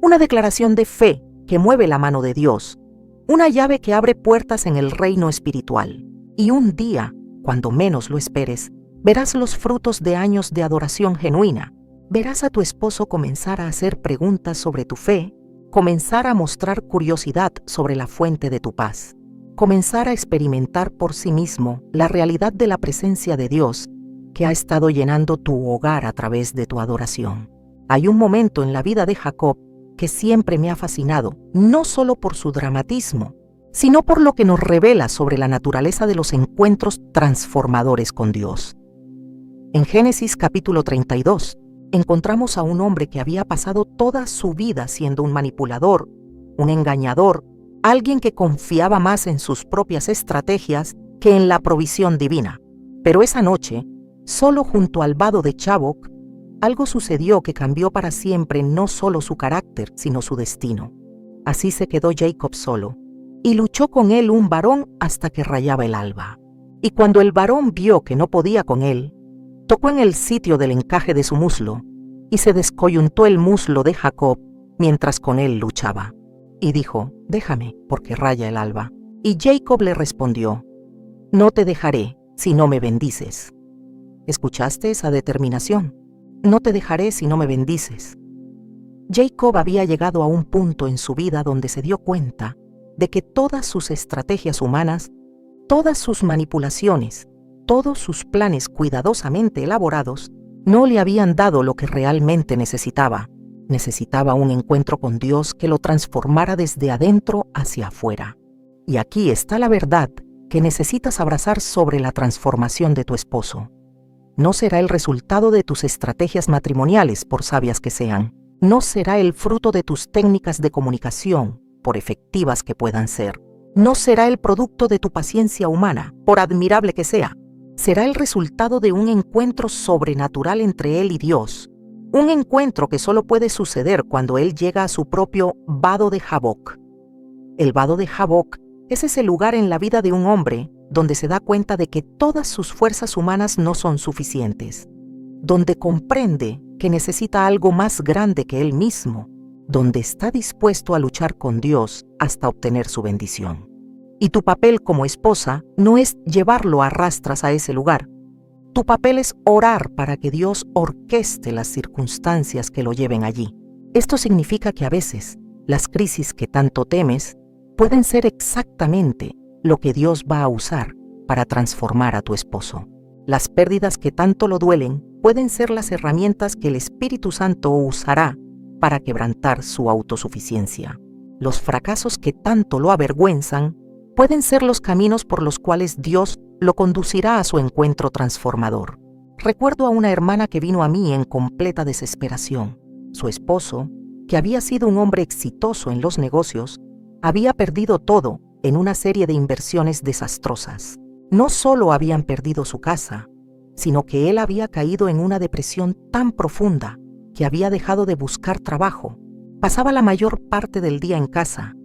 una declaración de fe que mueve la mano de Dios, una llave que abre puertas en el reino espiritual. Y un día, cuando menos lo esperes, verás los frutos de años de adoración genuina. Verás a tu esposo comenzar a hacer preguntas sobre tu fe, comenzar a mostrar curiosidad sobre la fuente de tu paz, comenzar a experimentar por sí mismo la realidad de la presencia de Dios que ha estado llenando tu hogar a través de tu adoración. Hay un momento en la vida de Jacob que siempre me ha fascinado, no solo por su dramatismo, sino por lo que nos revela sobre la naturaleza de los encuentros transformadores con Dios. En Génesis capítulo 32, encontramos a un hombre que había pasado toda su vida siendo un manipulador, un engañador, alguien que confiaba más en sus propias estrategias que en la provisión divina. Pero esa noche, solo junto al vado de Chabok, algo sucedió que cambió para siempre no solo su carácter, sino su destino. Así se quedó Jacob solo, y luchó con él un varón hasta que rayaba el alba. Y cuando el varón vio que no podía con él, tocó en el sitio del encaje de su muslo, y se descoyuntó el muslo de Jacob mientras con él luchaba. Y dijo, déjame, porque raya el alba. Y Jacob le respondió, no te dejaré si no me bendices. ¿Escuchaste esa determinación? No te dejaré si no me bendices. Jacob había llegado a un punto en su vida donde se dio cuenta de que todas sus estrategias humanas, todas sus manipulaciones, todos sus planes cuidadosamente elaborados, no le habían dado lo que realmente necesitaba. Necesitaba un encuentro con Dios que lo transformara desde adentro hacia afuera. Y aquí está la verdad que necesitas abrazar sobre la transformación de tu esposo. No será el resultado de tus estrategias matrimoniales, por sabias que sean. No será el fruto de tus técnicas de comunicación, por efectivas que puedan ser. No será el producto de tu paciencia humana, por admirable que sea. Será el resultado de un encuentro sobrenatural entre él y Dios. Un encuentro que solo puede suceder cuando él llega a su propio vado de Jaboc. El vado de Jaboc es ese lugar en la vida de un hombre donde se da cuenta de que todas sus fuerzas humanas no son suficientes, donde comprende que necesita algo más grande que él mismo, donde está dispuesto a luchar con Dios hasta obtener su bendición. Y tu papel como esposa no es llevarlo a rastras a ese lugar. Tu papel es orar para que Dios orqueste las circunstancias que lo lleven allí. Esto significa que a veces las crisis que tanto temes pueden ser exactamente lo que Dios va a usar para transformar a tu esposo. Las pérdidas que tanto lo duelen pueden ser las herramientas que el Espíritu Santo usará para quebrantar su autosuficiencia. Los fracasos que tanto lo avergüenzan pueden ser los caminos por los cuales Dios lo conducirá a su encuentro transformador. Recuerdo a una hermana que vino a mí en completa desesperación. Su esposo, que había sido un hombre exitoso en los negocios, había perdido todo en una serie de inversiones desastrosas. No solo habían perdido su casa, sino que él había caído en una depresión tan profunda que había dejado de buscar trabajo. Pasaba la mayor parte del día en casa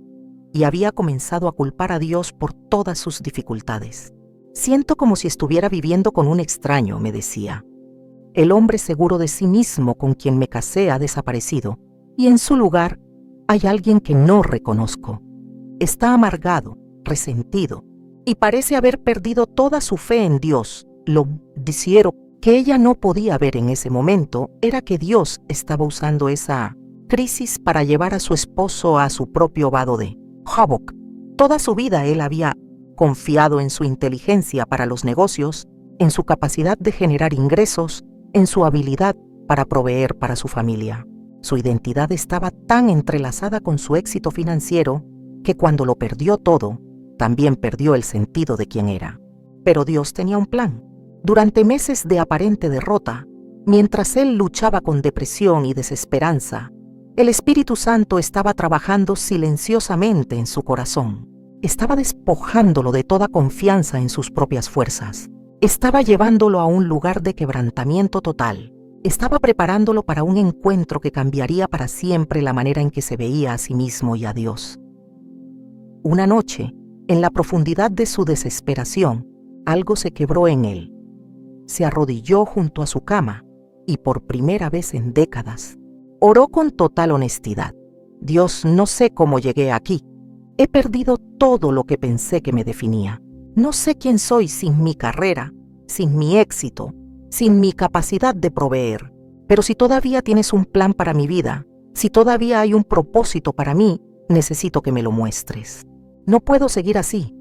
y había comenzado a culpar a Dios por todas sus dificultades. Siento como si estuviera viviendo con un extraño, me decía. El hombre seguro de sí mismo con quien me casé ha desaparecido y en su lugar hay alguien que no reconozco. Está amargado, resentido y parece haber perdido toda su fe en Dios. Lo dijeron que ella no podía ver en ese momento era que Dios estaba usando esa crisis para llevar a su esposo a su propio vado de Jaboc. Toda su vida él había confiado en su inteligencia para los negocios, en su capacidad de generar ingresos, en su habilidad para proveer para su familia. Su identidad estaba tan entrelazada con su éxito financiero que cuando lo perdió todo, también perdió el sentido de quién era. Pero Dios tenía un plan. Durante meses de aparente derrota, mientras él luchaba con depresión y desesperanza, el Espíritu Santo estaba trabajando silenciosamente en su corazón. Estaba despojándolo de toda confianza en sus propias fuerzas. Estaba llevándolo a un lugar de quebrantamiento total. Estaba preparándolo para un encuentro que cambiaría para siempre la manera en que se veía a sí mismo y a Dios. Una noche, en la profundidad de su desesperación, algo se quebró en él. Se arrodilló junto a su cama y por primera vez en décadas, oró con total honestidad. Dios, no sé cómo llegué aquí. He perdido todo lo que pensé que me definía. No sé quién soy sin mi carrera, sin mi éxito, sin mi capacidad de proveer. Pero si todavía tienes un plan para mi vida, si todavía hay un propósito para mí, necesito que me lo muestres. No puedo seguir así.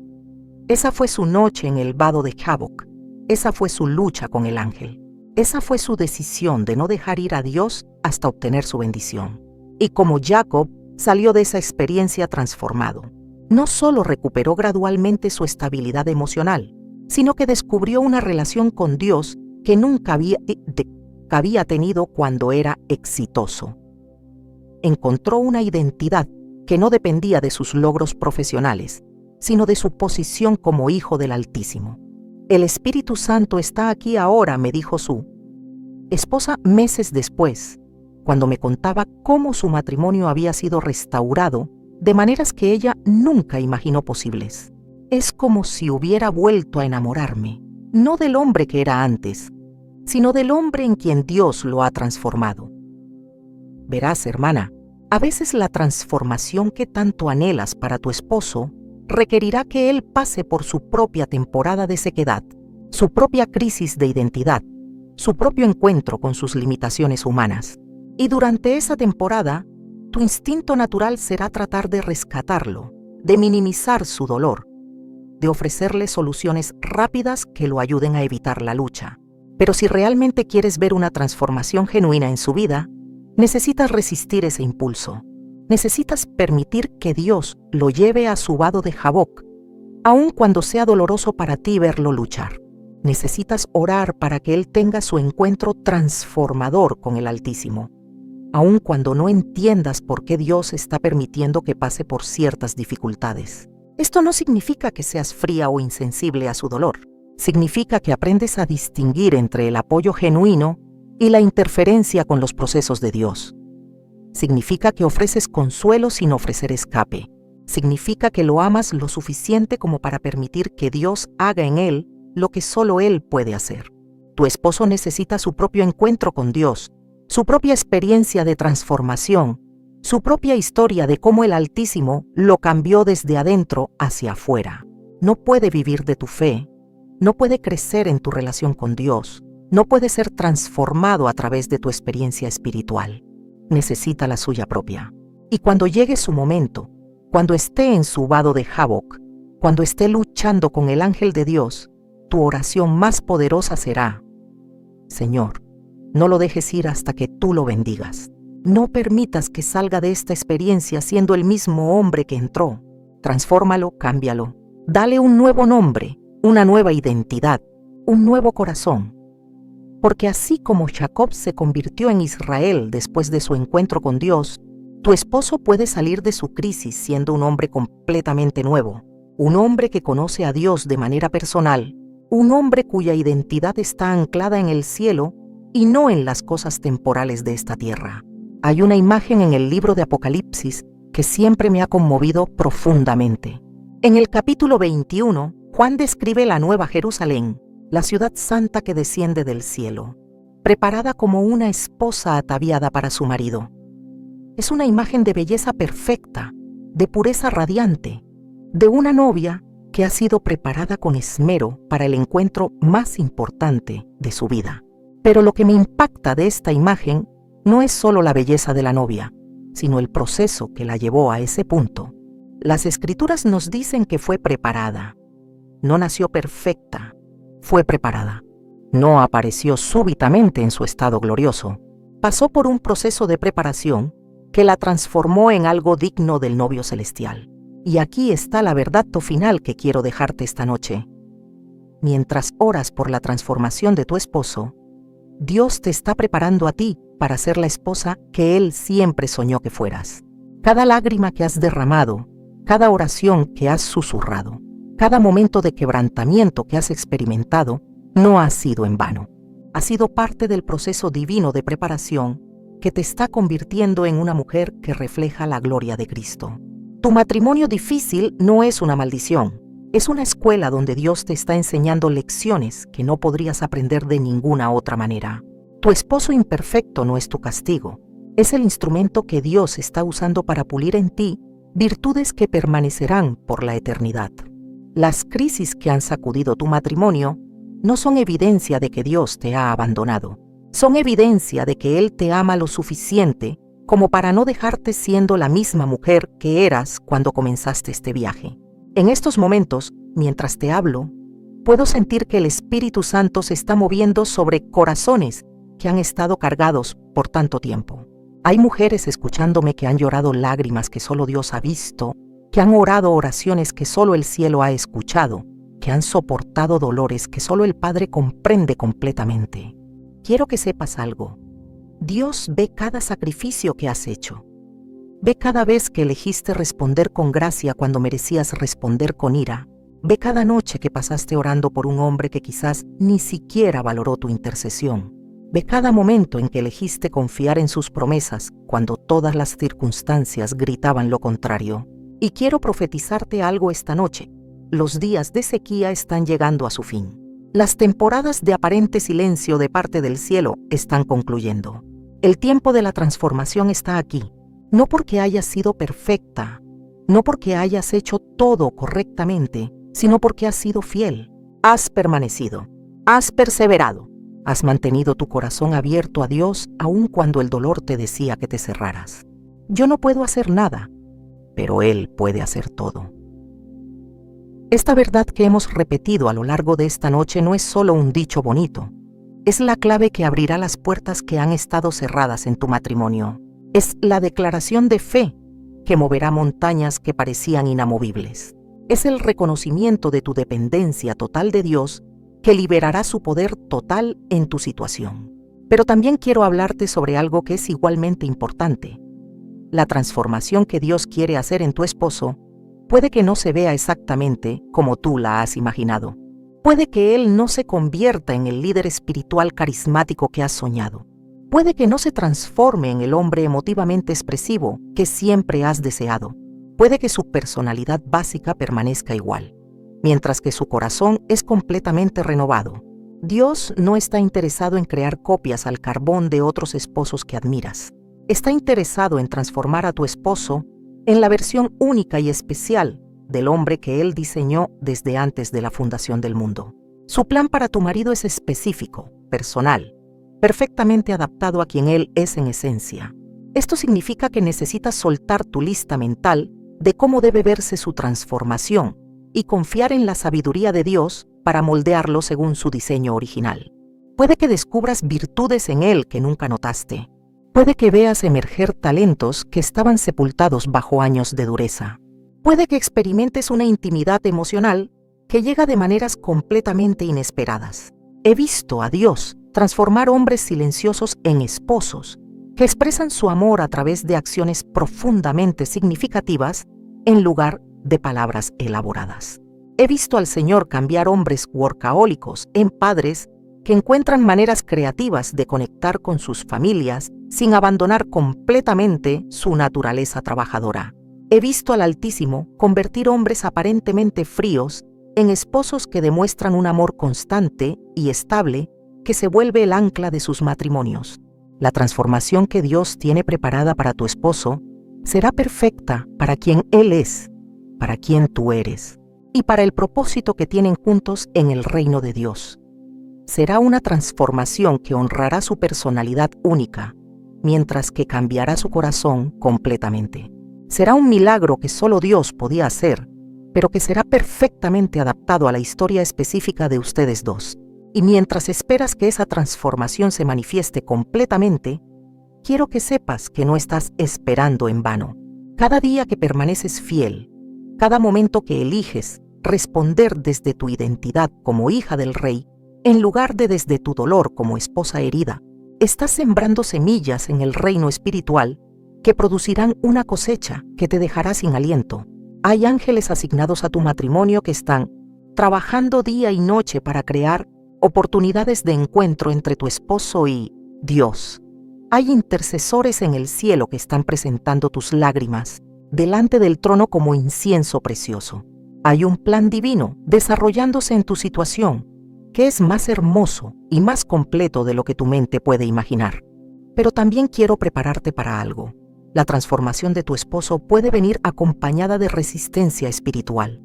Esa fue su noche en el vado de Jaboc. Esa fue su lucha con el ángel. Esa fue su decisión de no dejar ir a Dios hasta obtener su bendición. Y como Jacob, salió de esa experiencia transformado. No solo recuperó gradualmente su estabilidad emocional, sino que descubrió una relación con Dios que nunca había tenido cuando era exitoso. Encontró una identidad que no dependía de sus logros profesionales, sino de su posición como hijo del Altísimo. El Espíritu Santo está aquí ahora, me dijo su esposa meses después, cuando me contaba cómo su matrimonio había sido restaurado de maneras que ella nunca imaginó posibles. Es como si hubiera vuelto a enamorarme, no del hombre que era antes, sino del hombre en quien Dios lo ha transformado. Verás, hermana, a veces la transformación que tanto anhelas para tu esposo requerirá que él pase por su propia temporada de sequedad, su propia crisis de identidad, su propio encuentro con sus limitaciones humanas. Y durante esa temporada, tu instinto natural será tratar de rescatarlo, de minimizar su dolor, de ofrecerle soluciones rápidas que lo ayuden a evitar la lucha. Pero si realmente quieres ver una transformación genuina en su vida, necesitas resistir ese impulso. Necesitas permitir que Dios lo lleve a su vado de Jaboc, aun cuando sea doloroso para ti verlo luchar. Necesitas orar para que Él tenga su encuentro transformador con el Altísimo, aun cuando no entiendas por qué Dios está permitiendo que pase por ciertas dificultades. Esto no significa que seas fría o insensible a su dolor. Significa que aprendes a distinguir entre el apoyo genuino y la interferencia con los procesos de Dios. Significa que ofreces consuelo sin ofrecer escape. Significa que lo amas lo suficiente como para permitir que Dios haga en él lo que solo Él puede hacer. Tu esposo necesita su propio encuentro con Dios, su propia experiencia de transformación, su propia historia de cómo el Altísimo lo cambió desde adentro hacia afuera. No puede vivir de tu fe, no puede crecer en tu relación con Dios, no puede ser transformado a través de tu experiencia espiritual. Necesita la suya propia. Y cuando llegue su momento, cuando esté en su vado de Jaboc, cuando esté luchando con el ángel de Dios, tu oración más poderosa será: Señor, no lo dejes ir hasta que tú lo bendigas. No permitas que salga de esta experiencia siendo el mismo hombre que entró. Transfórmalo, cámbialo. Dale un nuevo nombre, una nueva identidad, un nuevo corazón. Porque así como Jacob se convirtió en Israel después de su encuentro con Dios, tu esposo puede salir de su crisis siendo un hombre completamente nuevo, un hombre que conoce a Dios de manera personal, un hombre cuya identidad está anclada en el cielo y no en las cosas temporales de esta tierra. Hay una imagen en el libro de Apocalipsis que siempre me ha conmovido profundamente. En el capítulo 21, Juan describe la Nueva Jerusalén, la ciudad santa que desciende del cielo, preparada como una esposa ataviada para su marido. Es una imagen de belleza perfecta, de pureza radiante, de una novia que ha sido preparada con esmero para el encuentro más importante de su vida. Pero lo que me impacta de esta imagen no es solo la belleza de la novia, sino el proceso que la llevó a ese punto. Las Escrituras nos dicen que fue preparada. No nació perfecta, fue preparada. No apareció súbitamente en su estado glorioso. Pasó por un proceso de preparación que la transformó en algo digno del novio celestial. Y aquí está la verdad final que quiero dejarte esta noche. Mientras oras por la transformación de tu esposo, Dios te está preparando a ti para ser la esposa que Él siempre soñó que fueras. Cada lágrima que has derramado, cada oración que has susurrado, cada momento de quebrantamiento que has experimentado, no ha sido en vano. Ha sido parte del proceso divino de preparación que te está convirtiendo en una mujer que refleja la gloria de Cristo. Tu matrimonio difícil no es una maldición, es una escuela donde Dios te está enseñando lecciones que no podrías aprender de ninguna otra manera. Tu esposo imperfecto no es tu castigo, es el instrumento que Dios está usando para pulir en ti virtudes que permanecerán por la eternidad. Las crisis que han sacudido tu matrimonio no son evidencia de que Dios te ha abandonado, son evidencia de que Él te ama lo suficiente como para no dejarte siendo la misma mujer que eras cuando comenzaste este viaje. En estos momentos, mientras te hablo, puedo sentir que el Espíritu Santo se está moviendo sobre corazones que han estado cargados por tanto tiempo. Hay mujeres escuchándome que han llorado lágrimas que solo Dios ha visto, que han orado oraciones que solo el cielo ha escuchado, que han soportado dolores que solo el Padre comprende completamente. Quiero que sepas algo. Dios ve cada sacrificio que has hecho. Ve cada vez que elegiste responder con gracia cuando merecías responder con ira. Ve cada noche que pasaste orando por un hombre que quizás ni siquiera valoró tu intercesión. Ve cada momento en que elegiste confiar en sus promesas cuando todas las circunstancias gritaban lo contrario. Y quiero profetizarte algo esta noche. Los días de sequía están llegando a su fin. Las temporadas de aparente silencio de parte del cielo están concluyendo. El tiempo de la transformación está aquí. No porque hayas sido perfecta, no porque hayas hecho todo correctamente, sino porque has sido fiel. Has permanecido, has perseverado, has mantenido tu corazón abierto a Dios aun cuando el dolor te decía que te cerraras. Yo no puedo hacer nada, pero Él puede hacer todo. Esta verdad que hemos repetido a lo largo de esta noche no es solo un dicho bonito. Es la clave que abrirá las puertas que han estado cerradas en tu matrimonio. Es la declaración de fe que moverá montañas que parecían inamovibles. Es el reconocimiento de tu dependencia total de Dios que liberará su poder total en tu situación. Pero también quiero hablarte sobre algo que es igualmente importante. La transformación que Dios quiere hacer en tu esposo Puede que no se vea exactamente como tú la has imaginado. Puede que él no se convierta en el líder espiritual carismático que has soñado. Puede que no se transforme en el hombre emotivamente expresivo que siempre has deseado. Puede que su personalidad básica permanezca igual, mientras que su corazón es completamente renovado. Dios no está interesado en crear copias al carbón de otros esposos que admiras. Está interesado en transformar a tu esposo en la versión única y especial del hombre que Él diseñó desde antes de la fundación del mundo. Su plan para tu marido es específico, personal, perfectamente adaptado a quien Él es en esencia. Esto significa que necesitas soltar tu lista mental de cómo debe verse su transformación y confiar en la sabiduría de Dios para moldearlo según su diseño original. Puede que descubras virtudes en Él que nunca notaste. Puede que veas emerger talentos que estaban sepultados bajo años de dureza. Puede que experimentes una intimidad emocional que llega de maneras completamente inesperadas. He visto a Dios transformar hombres silenciosos en esposos que expresan su amor a través de acciones profundamente significativas en lugar de palabras elaboradas. He visto al Señor cambiar hombres workahólicos en padres que encuentran maneras creativas de conectar con sus familias sin abandonar completamente su naturaleza trabajadora. He visto al Altísimo convertir hombres aparentemente fríos en esposos que demuestran un amor constante y estable que se vuelve el ancla de sus matrimonios. La transformación que Dios tiene preparada para tu esposo será perfecta para quien Él es, para quien tú eres, y para el propósito que tienen juntos en el reino de Dios. Será una transformación que honrará su personalidad única, mientras que cambiará su corazón completamente. Será un milagro que solo Dios podía hacer, pero que será perfectamente adaptado a la historia específica de ustedes dos. Y mientras esperas que esa transformación se manifieste completamente, quiero que sepas que no estás esperando en vano. Cada día que permaneces fiel, cada momento que eliges responder desde tu identidad como hija del Rey, en lugar de desde tu dolor como esposa herida, estás sembrando semillas en el reino espiritual que producirán una cosecha que te dejará sin aliento. Hay ángeles asignados a tu matrimonio que están trabajando día y noche para crear oportunidades de encuentro entre tu esposo y Dios. Hay intercesores en el cielo que están presentando tus lágrimas delante del trono como incienso precioso. Hay un plan divino desarrollándose en tu situación que es más hermoso y más completo de lo que tu mente puede imaginar. Pero también quiero prepararte para algo. La transformación de tu esposo puede venir acompañada de resistencia espiritual.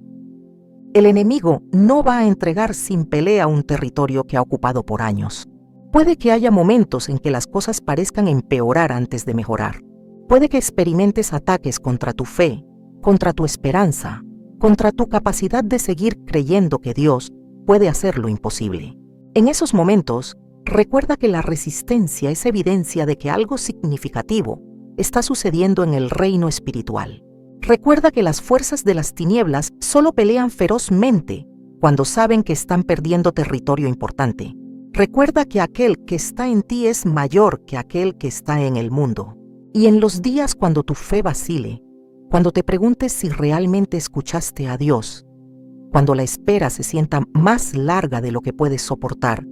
El enemigo no va a entregar sin pelea un territorio que ha ocupado por años. Puede que haya momentos en que las cosas parezcan empeorar antes de mejorar. Puede que experimentes ataques contra tu fe, contra tu esperanza, contra tu capacidad de seguir creyendo que Dios puede hacer lo imposible. En esos momentos, recuerda que la resistencia es evidencia de que algo significativo está sucediendo en el reino espiritual. Recuerda que las fuerzas de las tinieblas solo pelean ferozmente cuando saben que están perdiendo territorio importante. Recuerda que aquel que está en ti es mayor que aquel que está en el mundo. Y en los días cuando tu fe vacile, cuando te preguntes si realmente escuchaste a Dios, cuando la espera se sienta más larga de lo que puedes soportar,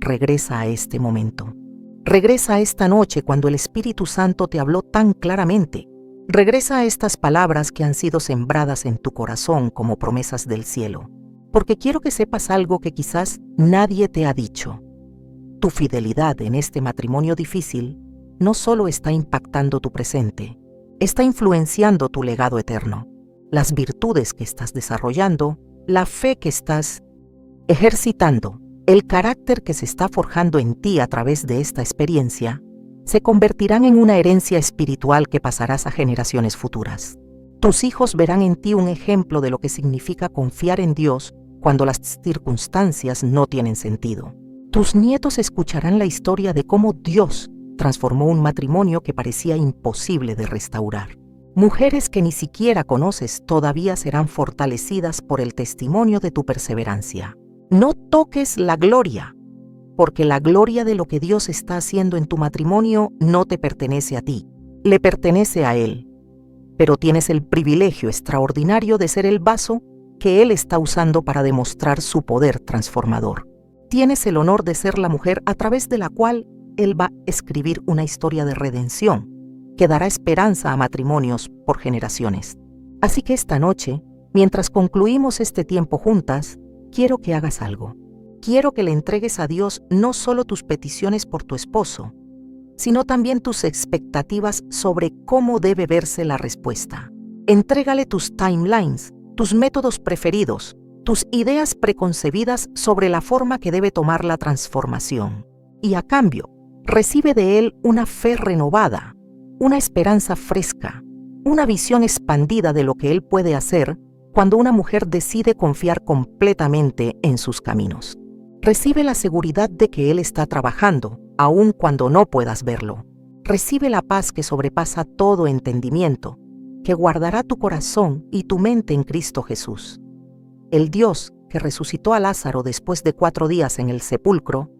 regresa a este momento. Regresa a esta noche cuando el Espíritu Santo te habló tan claramente. Regresa a estas palabras que han sido sembradas en tu corazón como promesas del cielo. Porque quiero que sepas algo que quizás nadie te ha dicho. Tu fidelidad en este matrimonio difícil no solo está impactando tu presente, está influenciando tu legado eterno. Las virtudes que estás desarrollando, la fe que estás ejercitando, el carácter que se está forjando en ti a través de esta experiencia, se convertirán en una herencia espiritual que pasarás a generaciones futuras. Tus hijos verán en ti un ejemplo de lo que significa confiar en Dios cuando las circunstancias no tienen sentido. Tus nietos escucharán la historia de cómo Dios transformó un matrimonio que parecía imposible de restaurar. Mujeres que ni siquiera conoces todavía serán fortalecidas por el testimonio de tu perseverancia. No toques la gloria, porque la gloria de lo que Dios está haciendo en tu matrimonio no te pertenece a ti, le pertenece a Él. pero tienes el privilegio extraordinario de ser el vaso que Él está usando para demostrar su poder transformador. Tienes el honor de ser la mujer a través de la cual Él va a escribir una historia de redención que dará esperanza a matrimonios por generaciones. Así que esta noche, mientras concluimos este tiempo juntas, quiero que hagas algo. Quiero que le entregues a Dios no solo tus peticiones por tu esposo, sino también tus expectativas sobre cómo debe verse la respuesta. Entrégale tus timelines, tus métodos preferidos, tus ideas preconcebidas sobre la forma que debe tomar la transformación. Y a cambio, recibe de Él una fe renovada, una esperanza fresca, una visión expandida de lo que Él puede hacer cuando una mujer decide confiar completamente en sus caminos. Recibe la seguridad de que Él está trabajando, aun cuando no puedas verlo. Recibe la paz que sobrepasa todo entendimiento, que guardará tu corazón y tu mente en Cristo Jesús. El Dios que resucitó a Lázaro después de 4 días en el sepulcro,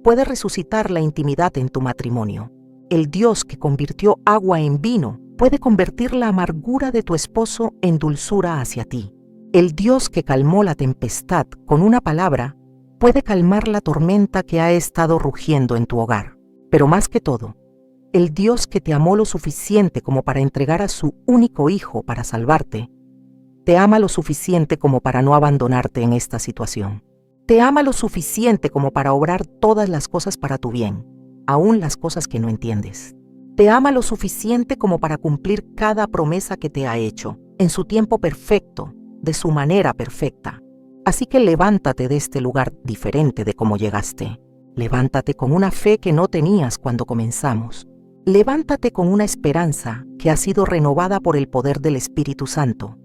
puede resucitar la intimidad en tu matrimonio. El Dios que convirtió agua en vino puede convertir la amargura de tu esposo en dulzura hacia ti. El Dios que calmó la tempestad con una palabra puede calmar la tormenta que ha estado rugiendo en tu hogar. Pero más que todo, el Dios que te amó lo suficiente como para entregar a su único hijo para salvarte, te ama lo suficiente como para no abandonarte en esta situación. Te ama lo suficiente como para obrar todas las cosas para tu bien, aún las cosas que no entiendes. Te ama lo suficiente como para cumplir cada promesa que te ha hecho, en su tiempo perfecto, de su manera perfecta. Así que levántate de este lugar diferente de cómo llegaste. Levántate con una fe que no tenías cuando comenzamos. Levántate con una esperanza que ha sido renovada por el poder del Espíritu Santo.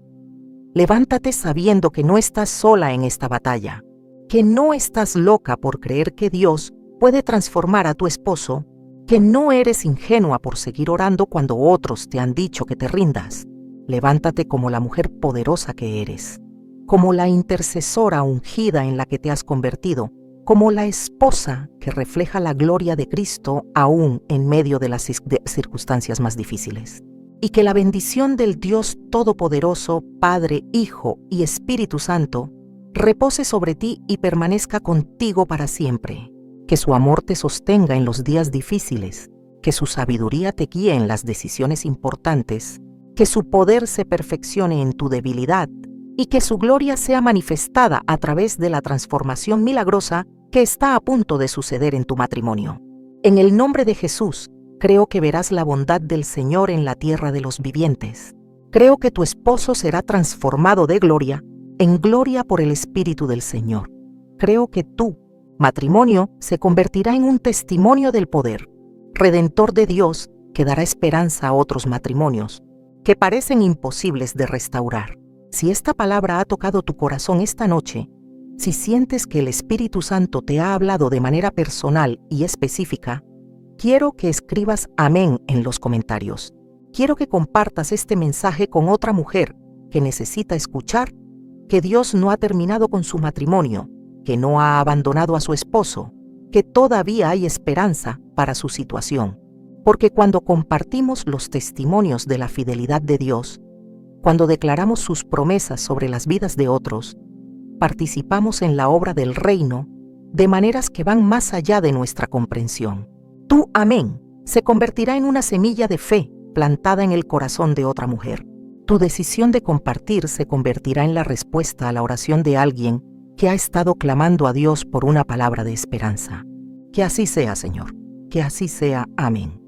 Levántate sabiendo que no estás sola en esta batalla, que no estás loca por creer que Dios puede transformar a tu esposo, que no eres ingenua por seguir orando cuando otros te han dicho que te rindas. Levántate como la mujer poderosa que eres, como la intercesora ungida en la que te has convertido, como la esposa que refleja la gloria de Cristo aún en medio de las circunstancias más difíciles. Y que la bendición del Dios Todopoderoso, Padre, Hijo y Espíritu Santo, repose sobre ti y permanezca contigo para siempre. Que su amor te sostenga en los días difíciles, que su sabiduría te guíe en las decisiones importantes, que su poder se perfeccione en tu debilidad y que su gloria sea manifestada a través de la transformación milagrosa que está a punto de suceder en tu matrimonio. En el nombre de Jesús, creo que verás la bondad del Señor en la tierra de los vivientes. Creo que tu esposo será transformado de gloria en gloria por el Espíritu del Señor. Creo que tu matrimonio se convertirá en un testimonio del poder redentor de Dios que dará esperanza a otros matrimonios que parecen imposibles de restaurar. Si esta palabra ha tocado tu corazón esta noche, si sientes que el Espíritu Santo te ha hablado de manera personal y específica, quiero que escribas amén en los comentarios. Quiero que compartas este mensaje con otra mujer que necesita escuchar que Dios no ha terminado con su matrimonio, que no ha abandonado a su esposo, que todavía hay esperanza para su situación. Porque cuando compartimos los testimonios de la fidelidad de Dios, cuando declaramos sus promesas sobre las vidas de otros, participamos en la obra del reino de maneras que van más allá de nuestra comprensión. Tu amén se convertirá en una semilla de fe plantada en el corazón de otra mujer. Tu decisión de compartir se convertirá en la respuesta a la oración de alguien que ha estado clamando a Dios por una palabra de esperanza. Que así sea, Señor. Que así sea. Amén.